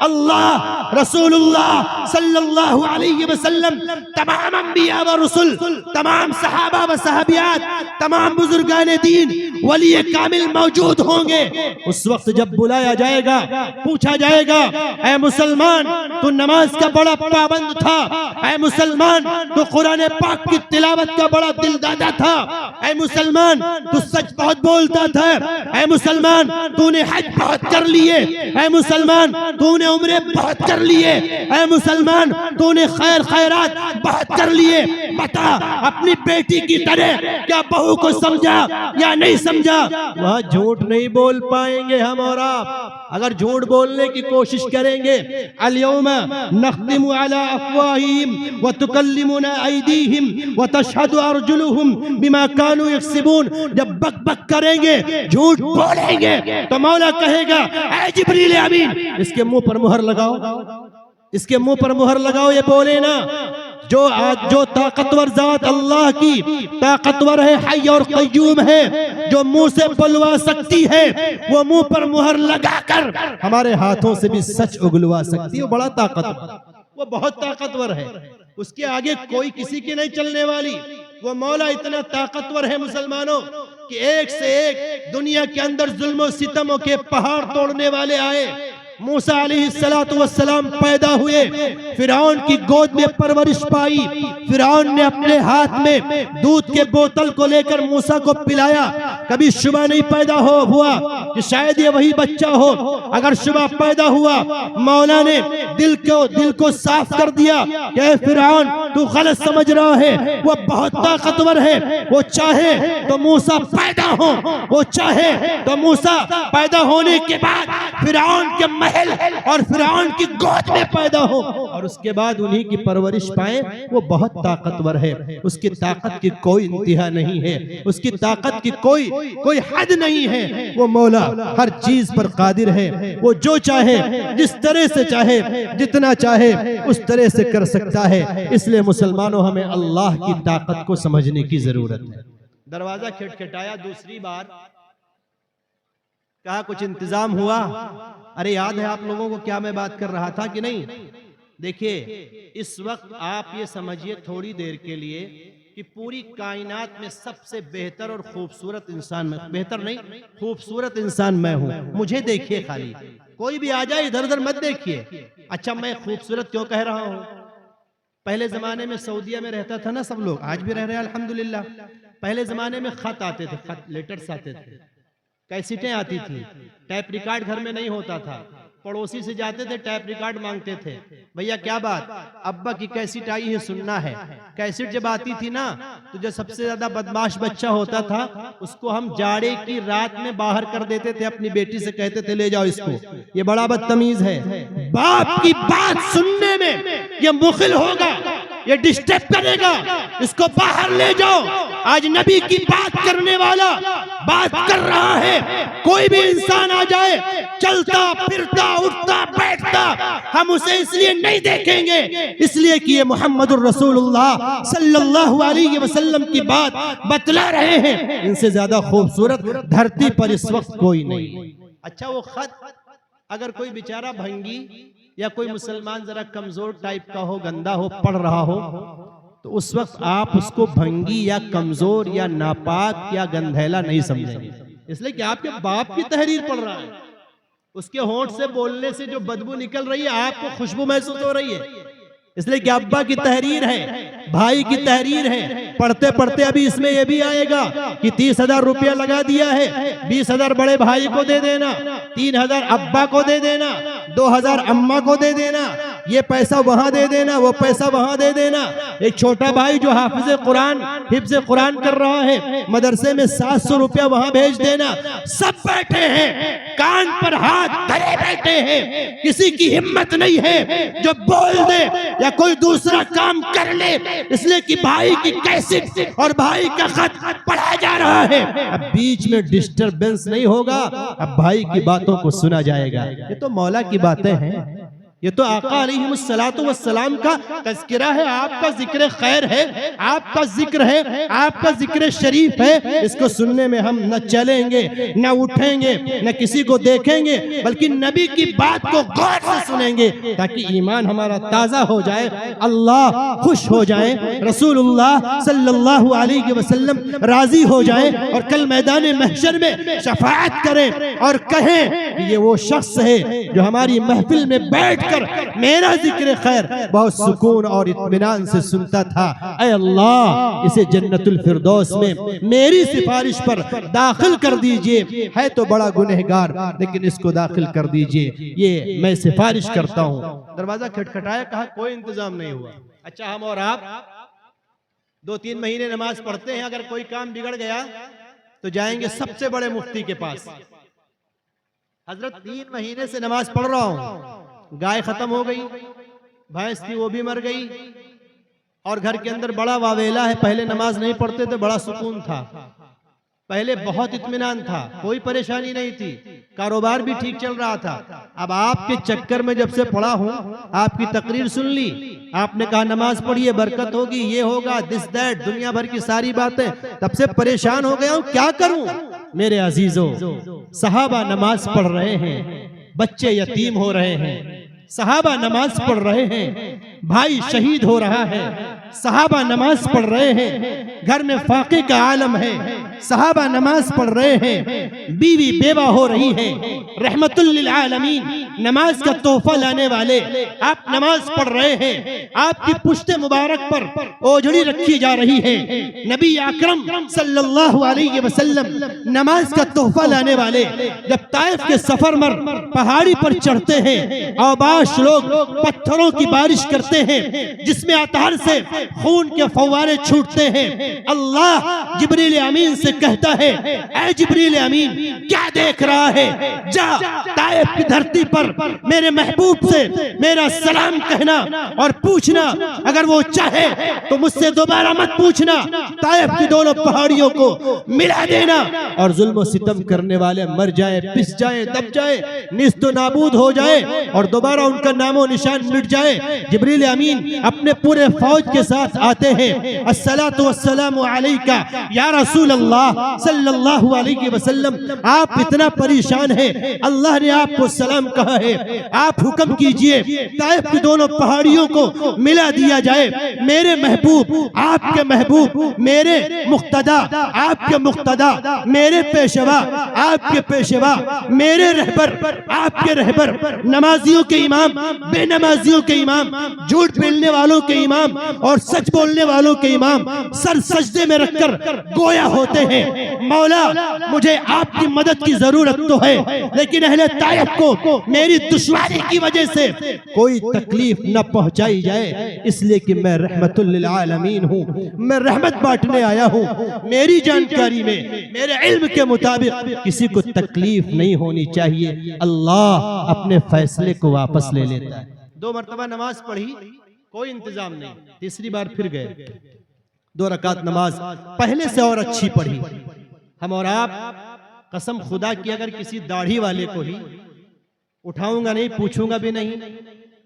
اللہ، رسول اللہ صلی اللہ علیہ وسلم، تمام انبیاء و رسل، تمام صحابہ و صحابیات، تمام بزرگان دین، ولی کامل موجود ہوں گے۔ اس وقت جب بلایا جائے گا، پوچھا جائے گا، اے مسلمان تو نماز کا بڑا پابند تھا، اے مسلمان تو قرآن پاک کی تلاوت کا بڑا دل دادا تھا، اے مسلمان تو سچ بہت بولتا تھا، اے مسلمان تو نے حج بہت کر لیے، اے مسلمان تو نے عمرے بہت کر لیے، اے مسلمان تو نے خیر خیرات بہت کر لیے، بتا اپنی بیٹی کی طرح کیا بہو کو سمجھا یا نہیں سمجھا؟ وہاں جھوٹ نہیں بول پائیں گے ہم اور آپ۔ اگر جھوٹ بولنے کی کوشش کریں گے، اليوم نختم على افواہہم وتکلمنا ایدیہم وتشہد ارجلہم بما كانوا یکسبون، جب بک بک کریں گے، جھوٹ بولیں گے تو مولا کہے گا اے جبریل امین اس کے منہ پر مہر لگاؤ، اس کے منہ پر مہر لگاؤ، یہ بولے نا۔ جو طاقتور ذات اللہ کی طاقتور ہے، حی اور قیوم ہے، جو منہ سے بلوا سکتی ہے، وہ منہ پر مہر لگا کر ہمارے ہاتھوں سے بھی سچ اگلوا سکتی ہے۔ وہ بڑا طاقتور، وہ بہت طاقتور ہے، اس کے آگے کوئی کسی کی نہیں چلنے والی۔ وہ مولا اتنا طاقتور ہے مسلمانوں کہ ایک سے ایک دنیا کے اندر ظلم و ستموں کے پہاڑ توڑنے والے آئے۔ موسیٰ علیہ السلام پیدا ہوئے، فرعون کی گود میں پرورش پائی، فرعون نے اپنے ہاتھ میں دودھ کے بوتل کو لے کر موسیٰ کو پلایا، کبھی شبہ نہیں پیدا ہوا کہ شاید یہ وہی بچہ ہو۔ اگر شبہ پیدا ہوا، مولا نے دل کو صاف کر دیا کہ اے فرعون تو غلط سمجھ رہا ہے، وہ بہت طاقتور ہے، وہ چاہے تو موسیٰ پیدا ہو، وہ چاہے تو موسیٰ پیدا ہونے کے بعد فرعون کے محل اور فرعون کی گود میں پیدا ہو اور اس کے بعد انہی کی پرورش پائیں۔ وہ بہت طاقتور ہے، اس کی طاقت کی کوئی انتہا نہیں ہے، اس کی طاقت کی کوئی حد نہیں ہے۔ وہ مولا ہر چیز پر قادر ہے، وہ جو چاہے، جس طرح سے چاہے، جتنا چاہے اس طرح سے کر سکتا ہے۔ اس لئے مسلمانوں ہمیں اللہ کی طاقت کو سمجھنے کی ضرورت ہے۔ دروازہ کھٹکھٹایا دوسری بار، کہا کچھ انتظام ہوا؟ ارے یاد ہے آپ لوگوں کو کیا میں بات کر رہا تھا کہ نہیں؟ دیکھیے اس وقت آپ یہ سمجھیے تھوڑی دیر کے لیے کہ پوری کائنات میں سب سے بہتر اور خوبصورت انسان میں، بہتر نہیں خوبصورت انسان میں ہوں۔ مجھے دیکھیے، خالی کوئی بھی آ جائے ادھر ادھر مت دیکھیے۔ اچھا میں خوبصورت کیوں کہہ رہا ہوں؟ پہلے زمانے میں سعودیہ میں رہتا تھا نا سب لوگ، آج بھی رہ رہے ہیں الحمدللہ۔ پہلے زمانے میں خط آتے تھے، خط لیٹرز آتے تھے، کیسٹیں آتی تھی، ٹیپ ریکارڈ گھر میں نہیں ہوتا تھا، پڑوسی سے جاتے تھے ٹیپ ریکارڈ مانگتے تھے، بھیا کیا بات، ابا کی کیسٹ آئی ہے سننا ہے۔ کیسٹ جب آتی تھی نا تو جو سب سے زیادہ بدماش بچہ ہوتا تھا اس کو ہم جاڑے کی رات میں باہر کر دیتے تھے، اپنی بیٹی سے کہتے تھے لے جاؤ اس کو، یہ بڑا بدتمیز ہے، باپ کی بات سننے میں یہ مخل ہوگا، یہ ڈسٹرب کرے گا، اس کو باہر لے جاؤ۔ آج نبی کی بات کرنے والا بات کر رہا ہے، کوئی بھی انسان آ جائے چلتا پھرتا اٹھتا بیٹھتا، ہم اسے اس لیے نہیں دیکھیں گے اس لیے کہ یہ محمد الرسول اللہ صلی اللہ علیہ وسلم کی بات بتلا رہے ہیں۔ ان سے زیادہ خوبصورت دھرتی پر اس وقت کوئی نہیں۔ اچھا وہ خط اگر کوئی بیچارہ بھنگی یا کوئی مسلمان ذرا کمزور ٹائپ کا ہو، گندا ہو، پڑھ رہا ہو تو اس وقت آپ اس کو بھنگی یا کمزور یا ناپاک یا گندھیلا نہیں سمجھیں گے، اس لیے کہ آپ کے باپ کی تحریر پڑھ رہا ہے، اس کے ہونٹ سے بولنے سے جو بدبو نکل رہی ہے آپ کو خوشبو محسوس ہو رہی ہے، اس لیے کہ ابا کی تحریر ہے، بھائی کی تحریر ہے۔ پڑھتے پڑھتے ابھی اس میں یہ بھی آئے گا کہ 30,000 روپیہ لگا دیا ہے، 20,000 بڑے بھائی کو دے دینا، 3,000 ابا کو دے دینا، 2,000 اماں کو دے دینا، یہ پیسہ وہاں دے دینا، وہ پیسہ وہاں دے دینا۔ ایک چھوٹا بھائی جو حافظ قرآن حفظ قرآن کر رہا ہے، مدرسے میں 700 روپیہ وہاں بھیج دینا۔ سب بیٹھے ہیں، کان پر ہاتھ دھرے بیٹھے ہیں، کسی کی ہمت نہیں ہے جو بول دے یا کوئی دوسرا کام کر لے، اس لیے کہ بھائی کی کیسٹ اور بھائی کا خط پڑھا جا رہا ہے۔ اب بیچ میں ڈسٹربنس نہیں ہوگا، اب بھائی کی باتوں کو سنا جائے گا۔ یہ تو مولا کی باتیں ہیں، یہ تو آقا علیہ السلام کا تذکرہ ہے، آپ کا ذکر خیر ہے، آپ کا ذکر ہے، آپ کا ذکر شریف ہے۔ اس کو سننے میں ہم نہ چلیں گے، نہ اٹھیں گے، نہ کسی کو دیکھیں گے، بلکہ نبی کی بات کو غور سے سنیں گے تاکہ ایمان ہمارا تازہ ہو جائے، اللہ خوش ہو جائیں، رسول اللہ صلی اللہ علیہ وسلم راضی ہو جائیں، اور کل میدان محشر میں شفاعت کریں اور کہیں کہ یہ وہ شخص ہے جو ہماری محفل میں بیٹھ میرا ذکر خیر بہت سکون اور اطمینان سے سنتا تھا۔ اے اللہ اسے جنت الفردوس میں میری سفارش پر داخل کر دیجئے، ہے تو بڑا گنہگار لیکن اس کو داخل کر دیجئے، یہ میں سفارش کرتا ہوں۔ دروازہ کھٹکھٹایا، کہا کوئی انتظام نہیں ہوا۔ اچھا ہم اور آپ 2-3 مہینے نماز پڑھتے ہیں، اگر کوئی کام بگڑ گیا تو جائیں گے سب سے بڑے مفتی کے پاس، حضرت 3 مہینے سے نماز پڑھ رہا ہوں، گائے ختم ہو گئی، بھینس تھی وہ بھی مر گئی، اور گھر کے اندر بڑا واویلا ہے۔ پہلے نماز نہیں پڑھتے تھے، بڑا سکون تھا، پہلے بہت اطمینان تھا، کوئی پریشانی نہیں تھی، کاروبار بھی ٹھیک چل رہا تھا۔ اب آپ کے چکر میں جب سے پڑھا ہوں، آپ کی تقریر سن لی، آپ نے کہا نماز پڑھیے برکت ہوگی، یہ ہوگا، دس دیٹ، دنیا بھر کی ساری باتیں، تب سے پریشان ہو گیا ہوں، کیا کروں؟ میرے عزیزوں، صحابہ نماز پڑھ رہے ہیں، بچے یتیم ہو رہے ہیں، صحابہ نماز پڑھ رہے ہیں، بھائی شہید ہو رہا ہے، صحابہ نماز پڑھ رہے ہیں، گھر میں فاقے کا عالم ہے، صحابہ نماز پڑھ رہے ہیں، بیوی بیوہ ہو رہی ہے، رحمت للعالمین نماز کا تحفہ لانے والے آپ نماز پڑھ رہے ہیں، آپ کی پشت مبارک پر اوجڑی رکھی جا رہی ہے، نبی اکرم صلی اللہ علیہ وسلم نماز کا تحفہ لانے والے جب طائف کے سفر مر پہاڑی پر چڑھتے ہیں، اوباش لوگ پتھروں کی بارش کرتے ہیں جس میں اطہار سے خون کے فوارے چھوٹتے ہیں، اللہ جبریل امین سے کہتا ہے اے جبریل امین کیا دیکھ رہا ہے، جا طائف کی دھرتی پر میرے محبوب سے میرا سلام کہنا اور پوچھنا، اگر وہ چاہے تو مجھ سے دوبارہ مت پوچھنا، طائف کی دونوں پہاڑیوں کو ملا دینا، اور ظلم و ستم کرنے والے مر جائیں، پس جائیں، دب جائیں، نیست و نابود ہو جائے اور دوبارہ ان کا نام و نشان مٹ جائے۔ جبریل امین اپنے پورے فوج کے ساتھ آتے ہیں، الصلاۃ والسلام علیکہ یا رسول اللہ صلی اللہ علیہ وسلم، آپ اتنا پریشان ہیں، اللہ نے آپ کو سلام کہا ہے، آپ حکم کیجئے طائف کی دونوں پہاڑیوں کو ملا دیا جائے، میرے محبوب آپ کے محبوب، میرے مقتدا آپ کے مقتدا، میرے پیشوا آپ کے پیشوا، میرے رہبر آپ کے رہبر، نمازیوں کے امام، بے نمازیوں کے امام، جھوٹ بولنے والوں کے امام اور سچ بولنے والوں کے امام سر سجدے میں رکھ کر گویا ہوتے ہیں، مولا مجھے آپ کی مدد کی ضرورت تو ہے، لیکن اہل طائف کو میری دشواری کی وجہ سے کوئی تکلیف نہ پہنچائی جائے، اس لیے کہ میں رحمت للعالمین ہوں، میں رحمت بانٹنے آیا ہوں، میری جانکاری میں میرے علم کے مطابق کسی کو تکلیف نہیں ہونی چاہیے، اللہ اپنے فیصلے کو واپس لے لیتا ہے۔ 2 مرتبہ نماز پڑھی، کوئی انتظام نہیں، تیسری بار پھر گئے، 2 رکعت نماز پہلے سے اور اچھی پڑھی۔ ہم اور آپ قسم خدا کی اگر کسی داڑھی والے کو ہی اٹھاؤں گا نہیں، پوچھوں گا بھی نہیں،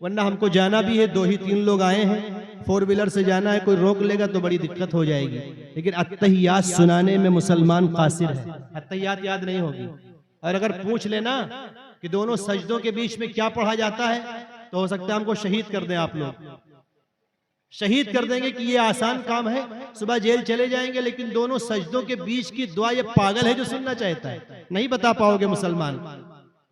ورنہ ہم کو جانا بھی ہے، 2 ہی 3 لوگ آئے ہیں، 4 ویلر سے جانا ہے، کوئی روک لے گا تو بڑی دقت ہو جائے گی، لیکن اتحیات سنانے میں مسلمان قاصر ہے، اتحیات یاد نہیں ہوگی، اور اگر پوچھ لینا کہ دونوں سجدوں کے بیچ میں کیا پڑھا جاتا ہے تو ہو سکتا ہے ہم کو شہید کر دیں، آپ لوگ شہید کر دیں گے کہ یہ آسان کام ہے، صبح جیل چلے جائیں گے، لیکن دونوں سجدوں کے بیچ کی دعا یہ پاگل ہے جو سننا چاہتا ہے، نہیں بتا پاؤ گے مسلمان،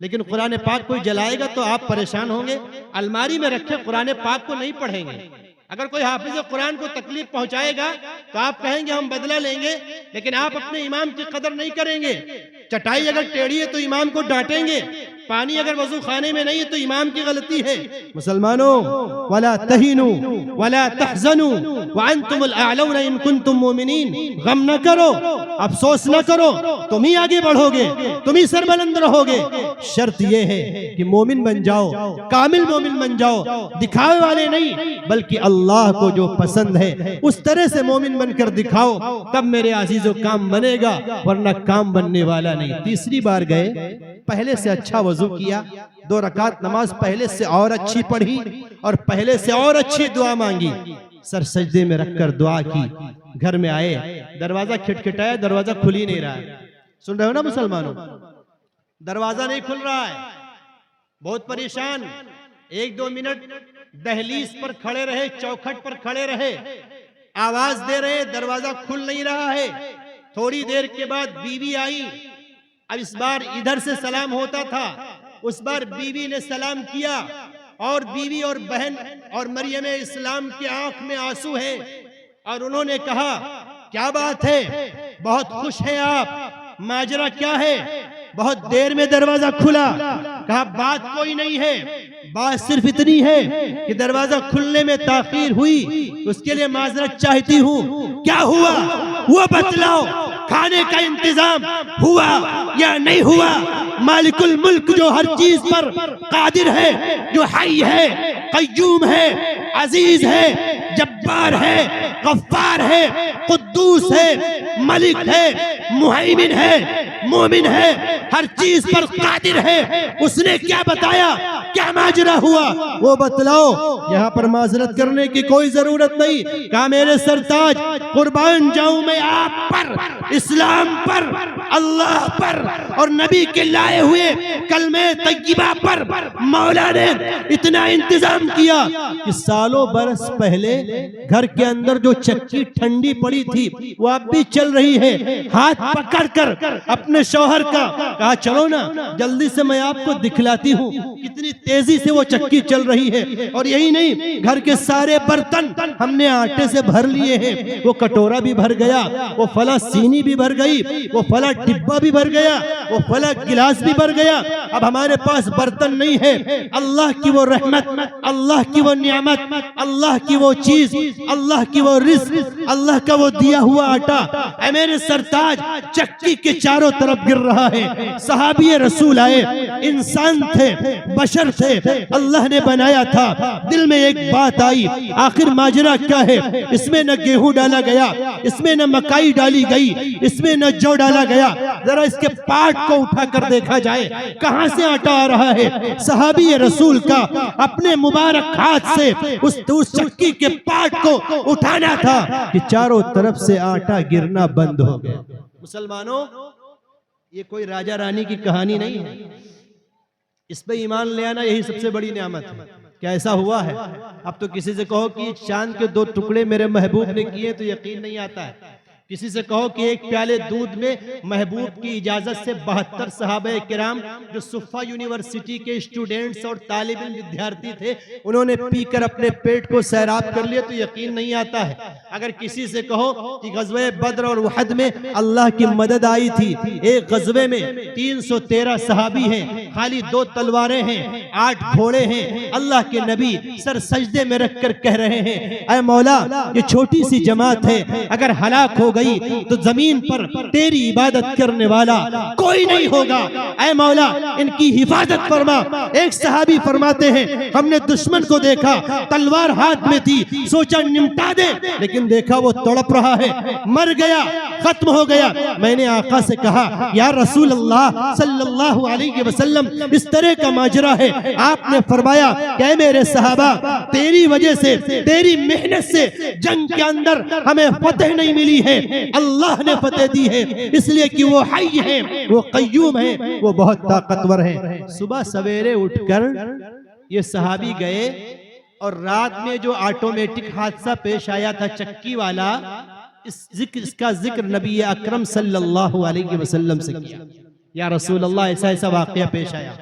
لیکن قرآن پاک کوئی جلائے گا تو آپ پریشان ہوں گے، الماری میں رکھے قرآن پاک کو نہیں پڑھیں گے، اگر کوئی حافظ قرآن کو تکلیف پہنچائے گا تو آپ کہیں گے ہم بدلہ لیں گے، لیکن آپ اپنے امام کی قدر نہیں کریں گے، چٹائی اگر ٹیڑھی ہے تو امام کو ڈانٹیں گے، پانی اگر وضو خانے میں نہیں ہے تو امام کی غلطی ہے۔ مسلمانوں وَلَا تَهِنُوا وَلَا تَحْزَنُوا وَأَنْتُمُ الْأَعْلَوْنَ إِن كُنتُم مُؤْمِنِينَ۔ غم نہ کرو، افسوس نہ کرو، تم ہی آگے بڑھو گے، تم ہی سربلند رہو گے۔ شرط یہ ہے کہ مومن بن جاؤ، کامل مومن بن جاؤ، دکھاوے والے نہیں بلکہ اللہ کو جو پسند ہے اس طرح سے مومن بن کر دکھاؤ، تب میرے عزیزو کام بنے گا، ورنہ کام بننے والا نہیں۔ تیسری بار گئے، پہلے سے اچھا وضو کیا، 2 رکعت نماز پہلے سے اور اچھی پڑھی اور پہلے سے اور اچھی دعا مانگی، سر سجدے میں رکھ کر دعا کی، گھر میں آئے، دروازہ کھٹکھٹایا، دروازہ کھل ہی نہیں رہا ہے۔ سن رہے ہو نا مسلمانوں؟ دروازہ نہیں کھل رہا ہے، بہت پریشان، 1-2 منٹ دہلیز پر کھڑے رہے، چوکھٹ پر کھڑے رہے، آواز دے رہے، دروازہ کھل نہیں رہا ہے۔ تھوڑی دیر کے بعد بیوی آئی، اب اس بار ادھر سے سلام ہوتا تھا، اس بار بیوی نے سلام کیا، اور بیوی اور بہن اور مریم اسلام کی آنکھ میں آنسو ہے، اور انہوں نے کہا کیا بات ہے، بہت خوش ہیں آپ، ماجرا کیا ہے؟ بہت دیر میں دروازہ کھلا۔ کہا بات کوئی نہیں ہے، بات صرف اتنی ہے کہ دروازہ کھلنے میں تاخیر ہوئی، اس کے لیے معذرت چاہتی ہوں۔ کیا ہوا وہ بتلاؤ، کھانے کا انتظام ہوا یا نہیں ہوا؟ مالک الملک جو ہر چیز پر قادر ہے، جو حی ہے، قیوم ہے، عزیز ہے، جبار ہے، غفار ہے، قدوس ہے، ملک ہے، مہیمن ہے، مومن ہے، ہر چیز پر قادر ہے، اس نے کیا بتایا؟ کیا ماجرا ہوا وہ بتلاؤ۔ یہاں پر معذرت کرنے کی کوئی ضرورت نہیں۔ کہا میرے سرتاج قربان جاؤں میں آپ پر، اسلام پر، اللہ پر اور نبی کے لائے ہوئے کلمہ طیبہ پر مولا نے اتنا انتظام کیا کہ سالوں برس پہلے گھر کے اندر جو چکی ٹھنڈی پڑی تھی وہ اب بھی چل رہی ہے۔ ہاتھ پکڑ کر اپنے شوہر کا کہا چلو نا جلدی سے میں آپ کو دکھلاتی ہوں کتنی تیزی سے وہ چکی چل رہی ہے۔ اور یہی نہیں، گھر کے سارے برتن ہم نے آٹے سے بھر لیے ہیں، وہ کٹورا بھی بھر گیا، وہ فلاں سینی بھی بھر گئی، وہ فلاں ڈبہ بھی بھر گیا، وہ فلاں گلاس بھی بھر گیا۔ اب ہمارے پاس برتن نہیں ہے۔ اللہ کی وہ رحمت، اللہ کی وہ نعمت، اللہ کی وہ چیز، اللہ کی وہ رزق، اللہ کا وہ دیا ہوا آٹا اے میرے سرتاج چکی کے چاروں طرف گر رہا ہے۔ صحابی رسول آئے، انسان تھے، بشر تھے، اللہ نے بنایا تھا، دل میں ایک بات آئی آخر ماجرا کیا ہے؟ اس میں نہ گیہوں ڈالا گیا، اس میں نہ مکائی ڈالی گئی، اس میں نہ جو ڈالا گیا، ذرا اس کے پاٹ کو اٹھا کر دیکھا جائے کہاں سے آٹا آ رہا ہے۔ صحابی رسول کا اپنے مبارک ہاتھ سے اس چکی کے پاٹ کو اٹھانا تھا کہ چاروں طرف سے آٹا گرنا بند ہو گیا۔ مسلمانوں یہ کوئی راجہ رانی کی کہانی نہیں ہے، اس پہ ایمان لے آنا یہی سب سے بڑی نعمت ہے۔ کیا ایسا ہوا ہے؟ اب تو کسی سے کہو کہ چاند کے 2 ٹکڑے میرے محبوب نے کیے تو یقین نہیں آتا ہے۔ کسی سے کہو کہ ایک پیالے دودھ میں محبوب کی اجازت سے 72 صحابہ کرام جو صفا یونیورسٹی کے اسٹوڈنٹس اور طالب علم ودیارتی تھے انہوں نے پی کر اپنے پیٹ کو سیراب کر لیا تو یقین نہیں آتا ہے۔ اگر کسی سے کہو کہ غزوہ بدر اور احد میں اللہ کی مدد آئی تھی، ایک غزوے میں 313 صحابی ہیں، خالی 2 تلواریں ہیں، 8 گھوڑے ہیں، اللہ کے نبی سر سجدے میں رکھ کر کہہ رہے ہیں اے مولا یہ چھوٹی سی جماعت ہے، اگر ہلاک ہو گئی تو زمین پر تیری عبادت کرنے والا کوئی نہیں ہوگا، اے مولا ان کی حفاظت فرما۔ ایک صحابی فرماتے ہیں ہم نے دشمن کو دیکھا، تلوار ہاتھ میں تھی، سوچا نمٹا دے، لیکن دیکھا وہ تڑپ رہا ہے، مر گیا، ختم ہو گیا۔ میں نے آقا سے کہا یا رسول اللہ صلی اللہ علیہ وسلم اس طرح کا ماجرا ہے۔ آپ نے فرمایا کہ اے میرے صحابہ تیری وجہ سے، تیری محنت سے جنگ کے اندر ہمیں فتح نہیں ملی ہے، اللہ نے فتح دی ہے، اس لیے کہ وہ حی ہے، وہ قیوم ہے، وہ بہت طاقتور ہے۔ صبح سویرے اٹھ کر یہ صحابی گئے اور رات میں جو آٹومیٹک حادثہ پیش آیا تھا چکی والا، اس کا ذکر نبی اکرم صلی اللہ علیہ وسلم سے کیا۔ یا رسول اللہ ایسا ایسا واقعہ پیش آیا۔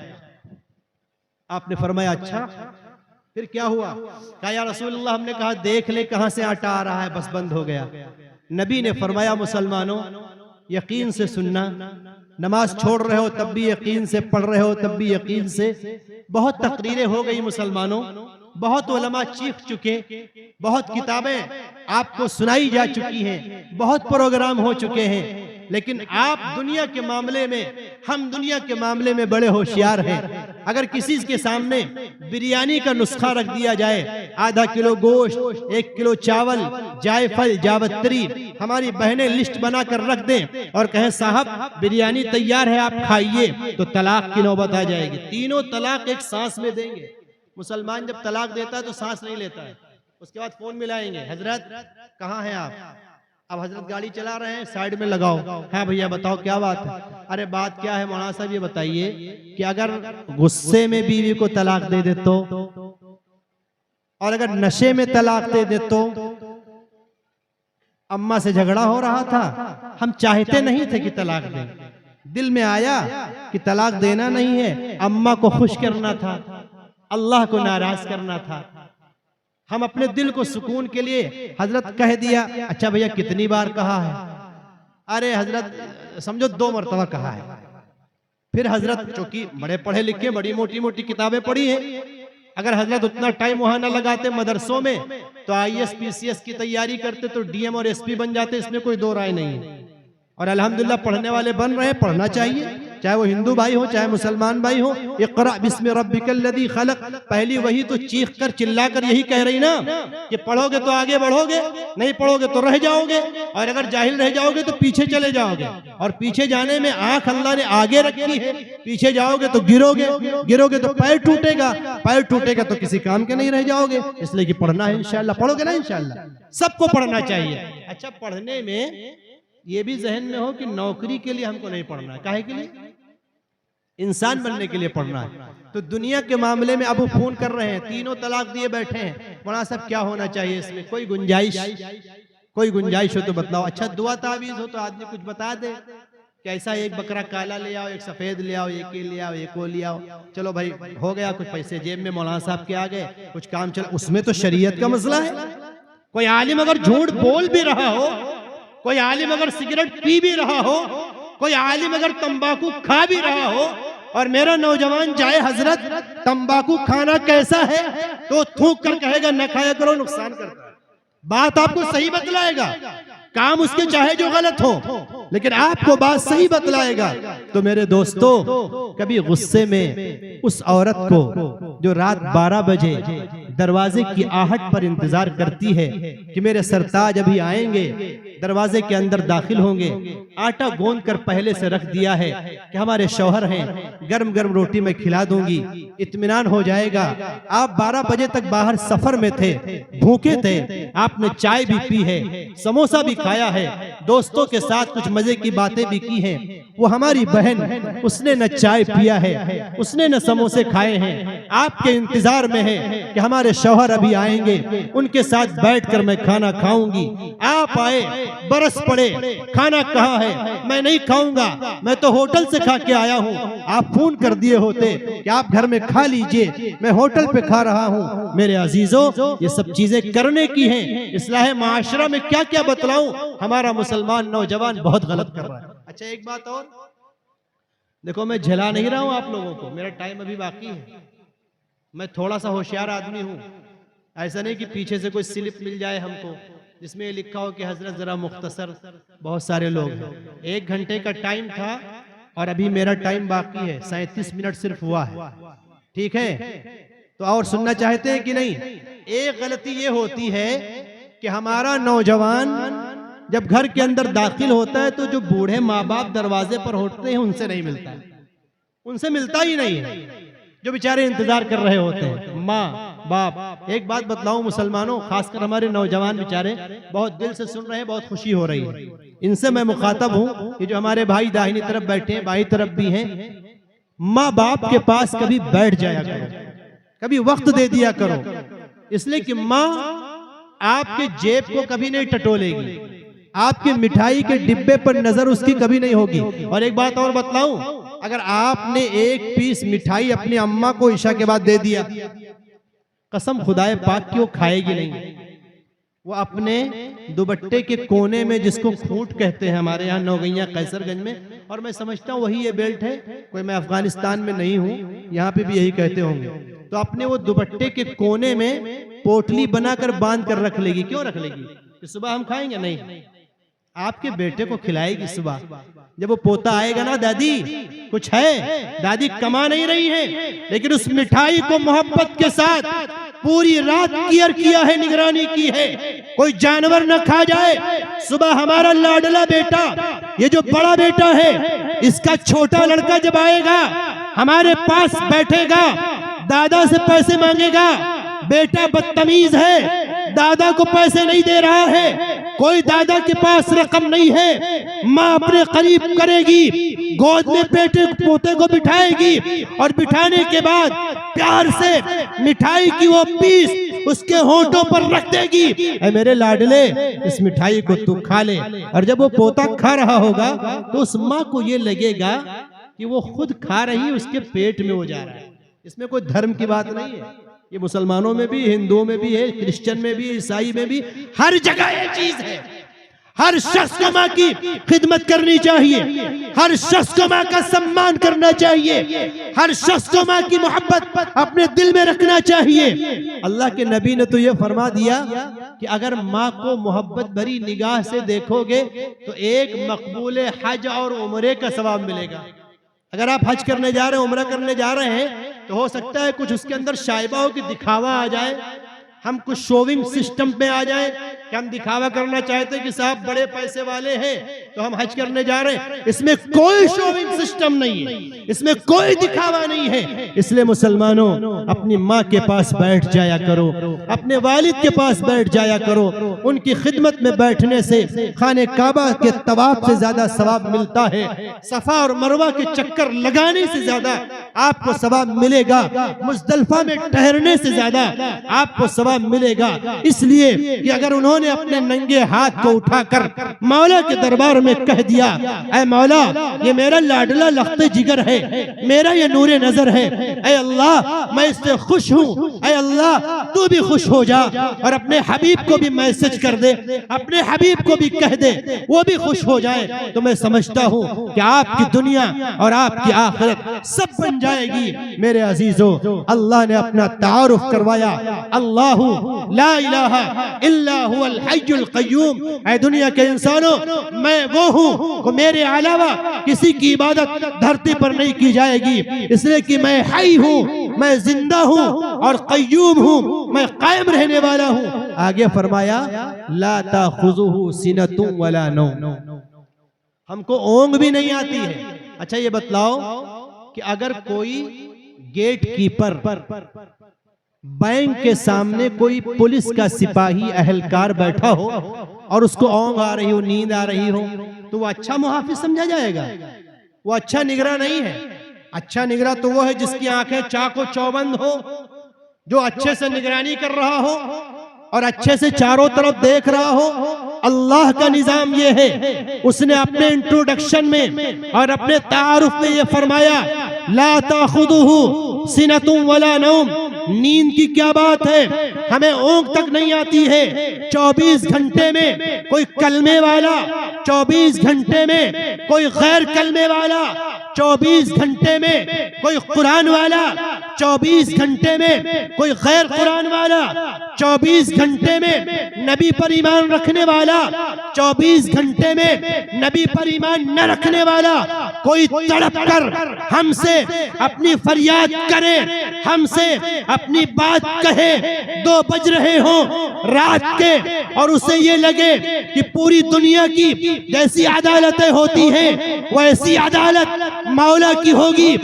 آپ نے فرمایا اچھا پھر کیا ہوا؟ کہا یا رسول اللہ ہم نے کہا دیکھ لے کہاں سے آٹا آ رہا ہے، بس بند ہو گیا۔ نبی نے فرمایا مسلمانوں یقین سے سننا، نماز چھوڑ رہے ہو تب بھی یقین سے، پڑھ رہے ہو تب بھی یقین سے۔ بہت تقریریں ہو گئی مسلمانوں، بہت علماء چیخ چکے، بہت کتابیں آپ کو سنائی جا چکی ہیں، بہت پروگرام ہو چکے ہیں، لیکن آپ دنیا کے معاملے میں، ہم دنیا کے معاملے میں بڑے ہوشیار ہیں۔ اگر کسی کے سامنے بریانی کا نسخہ رکھ دیا جائے، آدھا کلو گوشت، 1 کلو چاول، جائفل، جاوتری، ہماری بہنیں لسٹ بنا کر رکھ دیں اور کہیں صاحب بریانی تیار ہے آپ کھائیے، تو طلاق کی نوبت آ جائے گی۔ تینوں طلاق ایک سانس میں دیں گے۔ مسلمان جب طلاق دیتا ہے تو سانس نہیں لیتا ہے، اس کے بعد فون ملائیں گے، حضرت کہاں ہیں آپ؟ اب حضرت گاڑی چلا رہے ہیں، سائیڈ میں لگاؤ، ہاں بھیا بتاؤ کیا بات ہے؟ ارے بات کیا ہے مولانا صاحب یہ بتائیے کہ اگر غصے میں بیوی کو طلاق دے دے تو، اور اگر نشے میں طلاق دے دے تو؟ اماں سے جھگڑا ہو رہا تھا، ہم چاہتے نہیں تھے کہ طلاق دیں، دل میں آیا کہ طلاق دینا نہیں ہے، اماں کو خوش کرنا تھا، اللہ کو ناراض کرنا تھا، ہم اپنے دل کو سکون کے لیے حضرت کہہ دیا، اچھا بھیا کتنی بار کہا ہے؟ ارے حضرت سمجھو 2 مرتبہ کہا ہے۔ پھر حضرت چونکہ بڑے پڑھے لکھے، بڑی موٹی موٹی کتابیں پڑھی ہیں، اگر حضرت اتنا ٹائم وہاں نہ لگاتے مدرسوں میں تو IAS PCS کی تیاری کرتے تو DM اور SP بن جاتے، اس میں کوئی دو رائے نہیں ہے۔ اور الحمدللہ پڑھنے والے بن رہے ہیں، پڑھنا چاہیے، چاہے وہ ہندو بھائی ہو چاہے مسلمان بھائی ہو۔ اقرأ بسم ربک الذی خلق، پہلی وہی تو چیخ کر چلا کر یہی کہہ رہی نا کہ پڑھو گے تو آگے بڑھو گے، نہیں پڑھو گے تو رہ جاؤ گے، اور اگر جاہل رہ جاؤ گے تو پیچھے چلے جاؤ گے، اور پیچھے جانے میں آنکھ اللہ نے آگے رکھی ہے، پیچھے جاؤ گے تو گرو گے، گرو گے تو پیر ٹوٹے گا، پیر ٹوٹے گا تو کسی کام کے نہیں رہ جاؤ گے، اس لیے کہ پڑھنا ہے انشاءاللہ۔ پڑھو گے نا انشاءاللہ؟ سب کو پڑھنا چاہیے۔ اچھا پڑھنے میں یہ بھی ذہن میں ہو کہ نوکری کے لیے ہم کو نہیں پڑھنا ہے، کاہے کے لیے؟ انسان بننے کے لیے پڑھنا ہے۔ تو دنیا کے معاملے میں ابو فون کر رہے ہیں، تینوں طلاق دیے بیٹھے ہیں، مولانا صاحب کیا ہونا چاہیے اس میں؟ کوئی گنجائش ہو تو بتلاؤ۔ اچھا دعا تعویذ ہو تو آدمی کچھ بتا دے کہ ایسا ایک بکرا کالا لے آؤ، ایک سفید لے آؤ، ایک یہ لے آؤ، ایک وہ لے آؤ، چلو بھائی ہو گیا، کچھ پیسے جیب میں مولانا صاحب کے آگے، کچھ کام چلا۔ اس میں تو شریعت کا مسئلہ ہے۔ کوئی عالم اگر جھوٹ بول بھی رہا ہو، کوئی عالم اگر سگریٹ پی بھی رہا ہو، کوئی عالم اگر تمباکو کھا بھی رہا ہو، اور میرا نوجوان جائے حضرت تمباکو کھانا کیسا ہے تو تھوک کر کہے گا نہ کھایا کرو، نقصان کرتا ہے، بات آپ کو صحیح بتلائے گا، کام اس کے چاہے جو غلط ہو لیکن آپ کو بات صحیح بتلائے گا۔ تو میرے دوستو، کبھی غصے میں اس عورت کو جو رات 12 بجے دروازے کی آہٹ پر انتظار کرتی ہے کہ میرے سرتاج ابھی آئیں گے، دروازے کے اندر داخل ہوں گے، آٹا گوند کر پہلے سے رکھ دیا ہے کہ ہمارے شوہر ہیں، گرم گرم روٹی میں کھلا دوں گی، اطمینان ہو جائے گا۔ آپ 12 بجے تک باہر سفر میں تھے، بھوکے تھے، آپ نے چائے بھی پی ہے، سموسہ بھی کھایا ہے، دوستوں کے ساتھ کچھ مزے کی باتیں بھی کی ہیں۔ وہ ہماری بہن، اس نے نہ چائے پیا ہے، اس نے نہ سموسے کھائے ہیں، آپ کے انتظار میں ہے کہ ہمارے شوہر ابھی آئیں گے، ان کے ساتھ بیٹھ کر میں کھانا کھاؤں گی۔ آپ آئے، برس پڑے، کھانا کہاں ہے؟ میں نہیں کھاؤں گا، میں تو ہوٹل سے کھا کے آیا ہوں۔ آپ فون کر دیے ہوتے کہ آپ گھر میں کھا لیجئے، میں ہوٹل پہ کھا رہا ہوں۔ میرے عزیزوں، یہ سب چیزیں کرنے کی ہیں۔ اصلاح معاشرہ میں کیا کیا بتلاؤں، ہمارا مسلمان نوجوان بہت غلط کر رہا ہے۔ اچھا ایک بات اور دیکھو، میں جھلا نہیں رہا ہوں آپ لوگوں کو، میرا ٹائم ابھی باقی ہے، میں تھوڑا سا ہوشیار آدمی ہوں۔ ایسا نہیں کہ پیچھے سے کوئی سلپ مل جائے ہم کو جس میں یہ لکھا ہو کہ حضرت ذرا مختصر، بہت سارے لوگ ہیں۔ 1 گھنٹے کا ٹائم تھا اور ابھی میرا ٹائم باقی ہے، 37 منٹ صرف ہوا ہے، ٹھیک ہے؟ تو اور سننا چاہتے ہیں کہ نہیں؟ ایک غلطی یہ ہوتی ہے کہ ہمارا نوجوان جب گھر کے اندر داخل ہوتا ہے تو جو بوڑھے ماں باپ دروازے پر ہوتے ہیں ان سے نہیں ملتا ہے، ان سے ملتا ہی نہیں ہے، جو بیچارے انتظار کر رہے ہوتے ہیں، ماں باپ۔ ایک بات بتلاؤں مسلمانوں، خاص کر ہمارے نوجوان بیچارے بہت دل سے سن رہے ہیں، بہت خوشی ہو رہی ہے، ان سے میں مخاطب ہوں کہ جو ہمارے بھائی داہنی طرف بیٹھے ہیں، بائیں طرف بھی ہیں، ماں باپ کے پاس کبھی بیٹھ جایا کرو، کبھی وقت دے دیا کرو، اس لیے کہ ماں آپ کے جیب کو کبھی نہیں ٹٹولے گی، آپ کے مٹھائی کے ڈبے پر نظر اس کی کبھی نہیں ہوگی۔ اور ایک بات اور بتلاؤں، اگر آپ نے 1 پیس مٹھائی اپنی اماں کو عشاء کے بعد دے دیا، قسم خدائے پاک کی وہ کھائے گی نہیں، وہ اپنے دوپٹے کے کونے میں، جس کو کھوٹ کہتے ہیں ہمارے یہاں نوگیاں قیصر گنج میں، اور میں سمجھتا ہوں وہی یہ بیلٹ ہے، کوئی میں افغانستان میں نہیں ہوں، یہاں پہ بھی یہی کہتے ہوں گے، تو اپنے وہ دوپٹے کے کونے میں پوٹلی بنا کر باندھ کر رکھ لے گی۔ کیوں رکھ لے گی؟ کہ صبح ہم کھائیں گے؟ نہیں، آپ کے بیٹے کو کھلائے گی صبح۔ جب وہ پوتا آئے گا نا، دادی کچھ ہے، دادی کما نہیں رہی ہے لیکن اس مٹھائی کو محبت کے ساتھ پوری رات کیئر کیا ہے، نگرانی کی ہے، کوئی جانور نہ کھا جائے۔ صبح ہمارا لاڈلا بیٹا، یہ جو بڑا بیٹا ہے، اس کا چھوٹا لڑکا جب آئے گا ہمارے پاس بیٹھے گا، دادا سے پیسے مانگے گا، بیٹا بدتمیز ہے، دادا کو پیسے نہیں دے رہا ہے، کوئی دادا کے پاس رقم نہیں ہے، ماں اپنے قریب کرے گی، گود میں بیٹے پوتے کو بٹھائے گی، اور بٹھانے کے بعد پیار سے مٹھائی کی وہ پیس اس کے ہونٹوں پر رکھ دے گی، اے میرے لاڈلے اس مٹھائی کو تو کھا لے۔ اور جب وہ پوتا کھا رہا ہوگا تو اس ماں کو یہ لگے گا کہ وہ خود کھا رہی، اس کے پیٹ میں وہ جا رہا ہے۔ اس میں کوئی دھرم کی بات نہیں ہے، یہ مسلمانوں میں بھی، ہندوؤں میں بھی ہے، کرسچن میں بھی، عیسائی میں بھی، ہر جگہ یہ چیز ہے۔ ہر شخص کو ماں کی خدمت کرنی چاہیے، ہر شخص کو ماں کا سمان کرنا چاہیے، ہر شخص کو ماں کی محبت اپنے دل میں رکھنا چاہیے۔ اللہ کے نبی نے تو یہ فرما دیا کہ اگر ماں کو محبت بھری نگاہ سے دیکھو گے تو ایک مقبول حج اور عمرے کا ثواب ملے گا۔ اگر آپ حج کرنے جا رہے ہیں، عمرہ کرنے جا رہے ہیں، تو ہو سکتا ہے کچھ اس کے اندر شائبہ ہو کہ دکھاوا آ جائے، ہم کچھ شوونگ سسٹم پہ آ جائیں کہ ہم دکھاوا کرنا چاہتے ہیں کہ صاحب بڑے پیسے والے ہیں تو ہم حج کرنے جا رہے ہیں۔ اس میں کوئی شوونگ سسٹم نہیں ہے، اس میں کوئی دکھاوا نہیں ہے۔ اس لیے مسلمانوں اپنی ماں کے پاس بیٹھ جایا کرو، اپنے والد کے پاس بیٹھ جایا کرو۔ ان کی خدمت میں بیٹھنے سے خانہ کعبہ کے طواف سے زیادہ ثواب ملتا ہے، صفا اور مروہ کے چکر لگانے سے زیادہ آپ کو ثواب ملے گا، مزدلفہ میں ٹہرنے سے زیادہ آپ کو ثواب ملے گا۔ اس لیے کہ اگر انہوں نے اپنے ننگے ہاتھ کو اٹھا کر مولا کے دربار میں کہہ دیا، اے مولا یہ میرا لاڈلا لخت جگر ہے، میرا یہ نور نظر ہے، اے اللہ میں اس سے خوش ہوں، اے اللہ تو بھی خوش ہو جا، اور اپنے حبیب کو بھی میسج کر دے، اپنے حبیب کو بھی کہہ دے، وہ بھی خوش ہو جائے، تو میں سمجھتا ہوں کہ آپ کی دنیا اور آپ کی آخرت سب بن جائے گی۔ میرے عزیزو، اللہ نے اپنا تعارف کروایا، اللہ لا الہ الا هو الحی القیوم۔ اے دنیا کے انسانوں، میں وہ ہوں کہ میرے علاوہ کسی کی عبادت دھرتی پر نہیں کی جائے گی، اس لیے کہ میں حی ہوں، میں زندہ ہوں اور قیوم ہوں، میں قائم رہنے والا ہوں۔ آگے فرمایا لا تاخذہ سنۃ ولا نوم، ہم کو اونگ بھی نہیں آتی ہے۔ اچھا یہ بتلاؤ کہ اگر کوئی گیٹ کیپر، بینک کے سامنے کوئی پولیس کا سپاہی اہلکار بیٹھا ہو اور اس کو اونگ آ رہی ہو، نیند آ رہی ہو، تو وہ اچھا محافظ سمجھا جائے گا؟ وہ اچھا نگراں نہیں ہے۔ اچھا نگراں تو وہ ہے جس کی آنکھیں چاق و چوبند ہو، جو اچھے سے نگرانی کر رہا ہو اور اچھے سے چاروں طرف دیکھ رہا ہو۔ اللہ کا نظام یہ ہے، اس نے اپنے انٹروڈکشن میں اور اپنے تعارف میں یہ فرمایا لا تاخذہ سنۃ ولا نوم، نیند کی کیا بات ہے، ہمیں اونگ تک نہیں آتی ہے۔ 24 گھنٹے میں کوئی کلمے والا، 24 گھنٹے میں کوئی غیر کلمے والا، 24 گھنٹے میں کوئی قرآن والا، 24 گھنٹے میں کوئی غیر قرآن والا، 24 گھنٹے میں نبی پر ایمان رکھنے والا، 24 گھنٹے میں نبی پر ایمان نہ رکھنے والا، کوئی تڑپ کر ہم سے اپنی فریاد کرے، ہم سے اپنی بات کہے، 2 بج رہے ہوں رات کے، اور اسے یہ لگے کہ پوری دنیا کی جیسی عدالتیں ہوتی ہیں ویسی عدالت مولا کی ہوگی،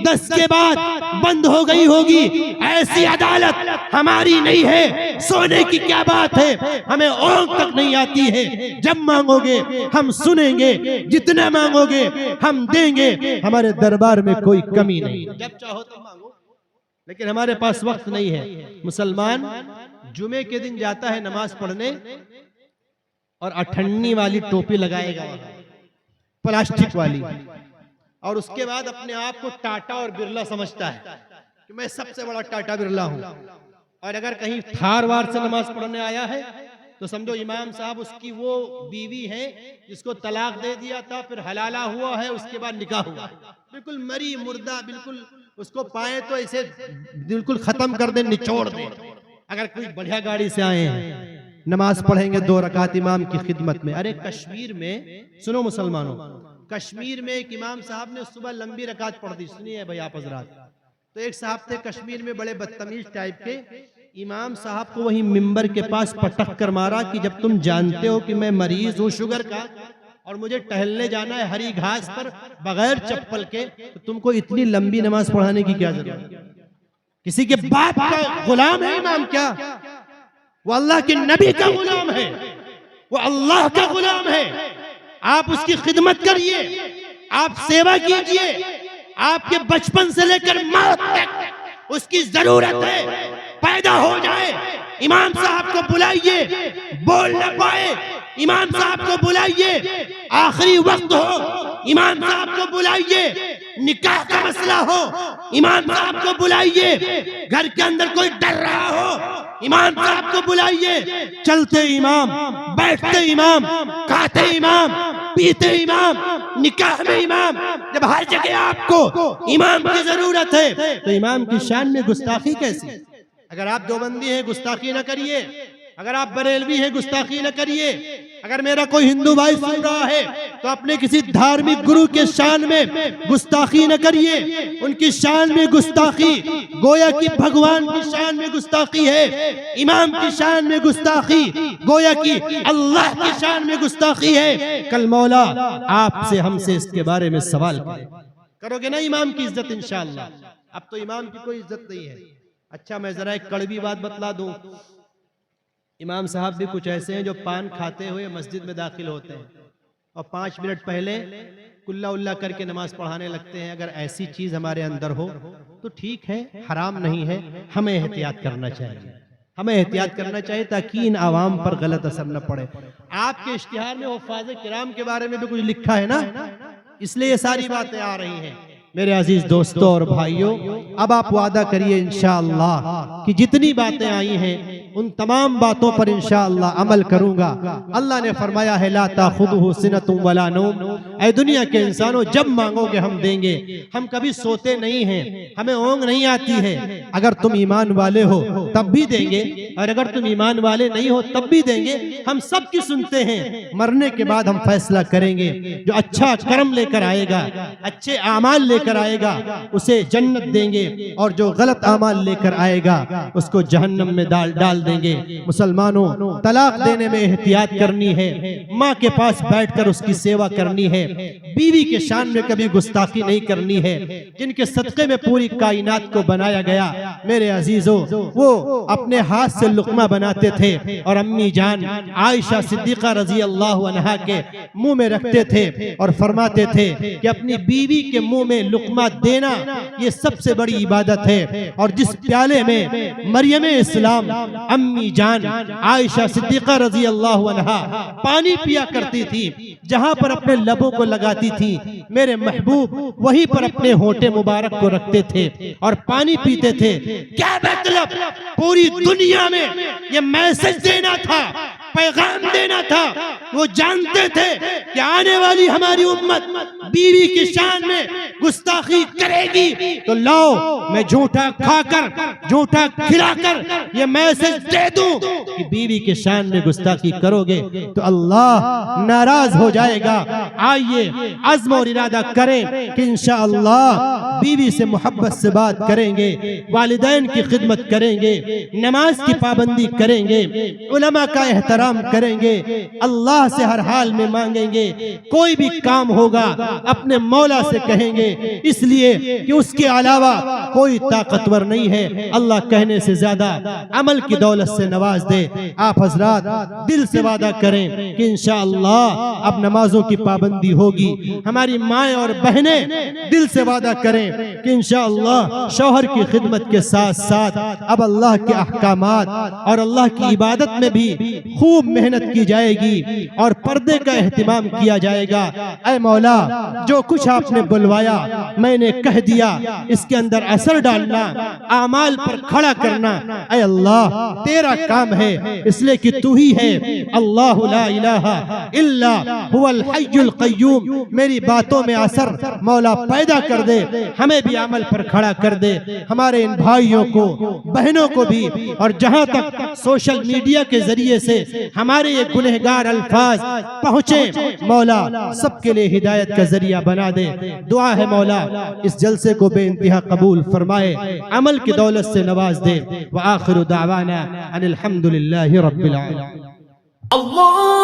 10 کے بعد بند ہو گئی ہوگی، ایسی عدالت ہماری نہیں ہے۔ سونے کی کیا بات ہے، ہمیں اونگ تک نہیں آتی ہے۔ جب مانگو گے ہم سنیں گے، جتنا مانگو گے ہم دیں گے، ہمارے دربار میں کوئی کمی نہیں، جب چاہو تب مانگو، لیکن ہمارے پاس وقت نہیں ہے۔ مسلمان جمعے کے دن جاتا ہے نماز پڑھنے اور 98 والی ٹوپی لگائے گا، پلاسٹک والی، اور اس کے بعد اپنے آپ کو ٹاٹا اور برلا سمجھتا ہے کہ میں سب سے بڑا ٹاٹا برلا ہوں، اور اگر کہیں تھار وار سے نماز پڑھنے آیا ہے تو سمجھو امام صاحب اس کی وہ بیوی ہے جس کو طلاق دے دیا تھا، پھر حلالہ ہوا ہے، اس کے بعد نکاح ہوا، بالکل مری مردہ، بالکل اس کو پائے تو اسے بالکل ختم کر دیں، نچوڑ دیں۔ اگر کوئی بڑھیا گاڑی سے آئے ہیں، نماز پڑھیں گے 2 رکعت امام کی خدمت میں۔ ارے کشمیر میں سنو مسلمانوں، کشمیر میں ایک امام صاحب نے صبح لمبی رکعت پڑھ دی، سنیے بھائی آپ حضرات۔ تو ایک صاحب تھے کشمیر میں بڑے بدتمیز ٹائپ کے، امام صاحب کو وہی ممبر کے پاس پٹک کر مارا کہ جب تم جانتے ہو کہ میں مریض ہوں شوگر کا اور مجھے ٹہلنے جانا ہے ہری گھاس پر بغیر چپل کے، تو تم کو اتنی لمبی نماز پڑھانے کی کیا ضرورت؟ کسی کے باپ کا غلام ہے امام کیا؟ وہ اللہ کے نبی کا غلام ہے، وہ اللہ کا غلام ہے۔ آپ اس کی خدمت کریے، آپ سیوا کیجئے، آپ کے بچپن سے لے کر موت تک اس کی ضرورت ہے۔ پیدا ہو جائے امام صاحب کو بلائیے، بول نہ پائے امام صاحب کو بلائیے، آخری وقت ہو امام صاحب کو بلائیے، نکاح کا مسئلہ ہو امام صاحب کو بلائیے، گھر کے اندر کوئی ڈر رہا ہو امام صاحب کو بلائیے، چلتے امام، بیٹھتے امام، کھاتے امام، پیتے امام، نکاح میں امام، جب ہر جگہ آپ کو امام کی ضرورت ہے تو امام کی شان میں گستاخی کیسی؟ اگر آپ دیوبندی ہیں گستاخی نہ کریے، اگر آپ بریلوی ہیں گستاخی نہ کریے، اگر میرا کوئی ہندو بھائی سن رہا ہے تو اپنے کسی دھارمک گرو کے شان میں گستاخی نہ کریے، ان کی شان میں گستاخی گویا کہ بھگوان کی شان میں گستاخی ہے، امام کی شان میں گستاخی گویا کہ اللہ کی شان میں گستاخی ہے۔ کل مولا آپ سے ہم سے اس کے بارے میں سوال کرو گے نا امام کی عزت انشاءاللہ۔ اب تو امام کی کوئی عزت نہیں ہے۔ اچھا میں ذرا ایک کڑوی بات بتلا دوں، امام صاحب بھی کچھ ایسے ہیں جو پان کھاتے ہوئے مسجد میں داخل ہوتے ہیں اور 5 منٹ پہلے کلہ اللہ کر کے نماز پڑھانے لگتے ہیں۔ اگر ایسی چیز ہمارے اندر ہو تو ٹھیک ہے، حرام نہیں ہے، ہمیں احتیاط کرنا چاہیے، ہمیں احتیاط کرنا چاہیے تاکہ ان عوام پر غلط اثر نہ پڑے۔ آپ کے اشتہار میں حفاظ کرام کے بارے میں بھی کچھ لکھا ہے نا، اس لیے یہ ساری باتیں آ رہی ہیں۔ میرے عزیز دوستوں اور بھائیوں، اب آپ وعدہ کریے انشاءاللہ کہ جتنی باتیں آئی ہیں ان تمام باتوں پر انشاءاللہ عمل کروں گا۔ اللہ نے فرمایا ہے لا تاخذہ سنۃ ولا نوم، اے دنیا کے انسانوں جب مانگو گے ہم دیں گے، ہم کبھی سوتے نہیں ہیں، ہمیں اونگ نہیں آتی ہے۔ اگر تم ایمان والے ہو تب بھی دیں گے اور اگر تم ایمان والے نہیں ہو تب بھی دیں گے، ہم سب کی سنتے ہیں۔ مرنے کے بعد ہم فیصلہ کریں گے، جو اچھا کرم لے کر آئے گا، اچھے اعمال لے کر آئے گا اسے جنت دیں گے، اور جو غلط اعمال لے کر آئے گا اس کو جہنم میں ڈال دیں گے۔ مسلمانوں طلاق دینے میں احتیاط کرنی ہے، ماں کے پاس بیٹھ کر اس کی سیوا کرنی ہے، بیوی کے شان میں کبھی گستاخی نہیں کرنی ہے۔ جن کے صدقے میں پوری کائنات کو بنایا گیا میرے عزیزوں، وہ اپنے ہاتھ سے لقمہ بناتے تھے اور امی جان عائشہ صدیقہ رضی اللہ عنہا کے منہ میں رکھتے تھے اور فرماتے تھے کہ اپنی بیوی کے منہ میں لقمہ دینا یہ سب سے بڑی عبادت ہے۔ اور جس پیالے میں مریم اسلام امی جان عائشہ صدیقہ رضی اللہ عنہا پانی پیا کرتی تھی، جہاں پر اپنے لبوں کو لگاتی تھی، میرے محبوب وہیں پر اپنے ہونٹے مبارک کو رکھتے تھے اور پانی پیتے تھے۔ کیا مطلب؟ پوری دنیا میں یہ میسج دینا تھا، پیغام دینا تھا۔ وہ جانتے تھے کہ آنے والی ہماری امت بیوی کی شان میں گستاخی کرے گی، تو لاؤ میں جھوٹا کھا کر جھوٹا کھلا کر یہ میسج دے دوں کہ بیوی کے شان میں گستاخی کرو گے تو اللہ ناراض ہو جائے گا۔ آئیے عزم اور ارادہ کریں کہ انشاءاللہ بیوی سے محبت سے بات کریں گے، والدین کی خدمت کریں گے، نماز کی پابندی کریں گے، علماء کا احترام کریں گے، اللہ سے ہر حال میں مانگیں گے، کوئی بھی کام ہوگا اپنے مولا سے کہیں گے، اس لیے کہ اس کے علاوہ کوئی طاقتور نہیں ہے۔ اللہ کہنے سے زیادہ عمل کی دولت سے نواز دے۔ آپ حضرات دل سے وعدہ کریں کہ انشاءاللہ اب نمازوں کی پابندی ہوگی۔ ہماری مائیں اور بہنیں دل سے وعدہ کریں کہ انشاءاللہ شوہر کی خدمت کے ساتھ ساتھ اب اللہ کے احکامات اور اللہ کی عبادت میں بھی خوب محنت کی جائے گی اور پردے کا اہتمام کیا جائے گا۔ اے مولا جو کچھ آپ نے بلوایا میں نے کہہ دیا، اس کے اندر اثر ڈالنا، اعمال پر کھڑا کرنا، اے اللہ تیرا کام ہے، اس لیے کہ تو ہی ہے اللہ لا الہ الا هو الحی القیوم۔ میری باتوں میں اثر مولا پیدا کر دے، ہمیں بھی عمل پر کھڑا کر دے، ہمارے ان بھائیوں کو بہنوں کو بھی، اور جہاں تک سوشل میڈیا کے ذریعے سے ہمارے یہ گنہگار الفاظ پہنچے، مولا سب کے لیے ہدایت کا ذریعہ بنا دے۔ دعا ہے مولا اس جلسے کو بے انتہا قبول فرمائے، عمل کی دولت سے نواز دے۔ وآخر دعوانا ان الحمدللہ رب العالمین۔ اللہ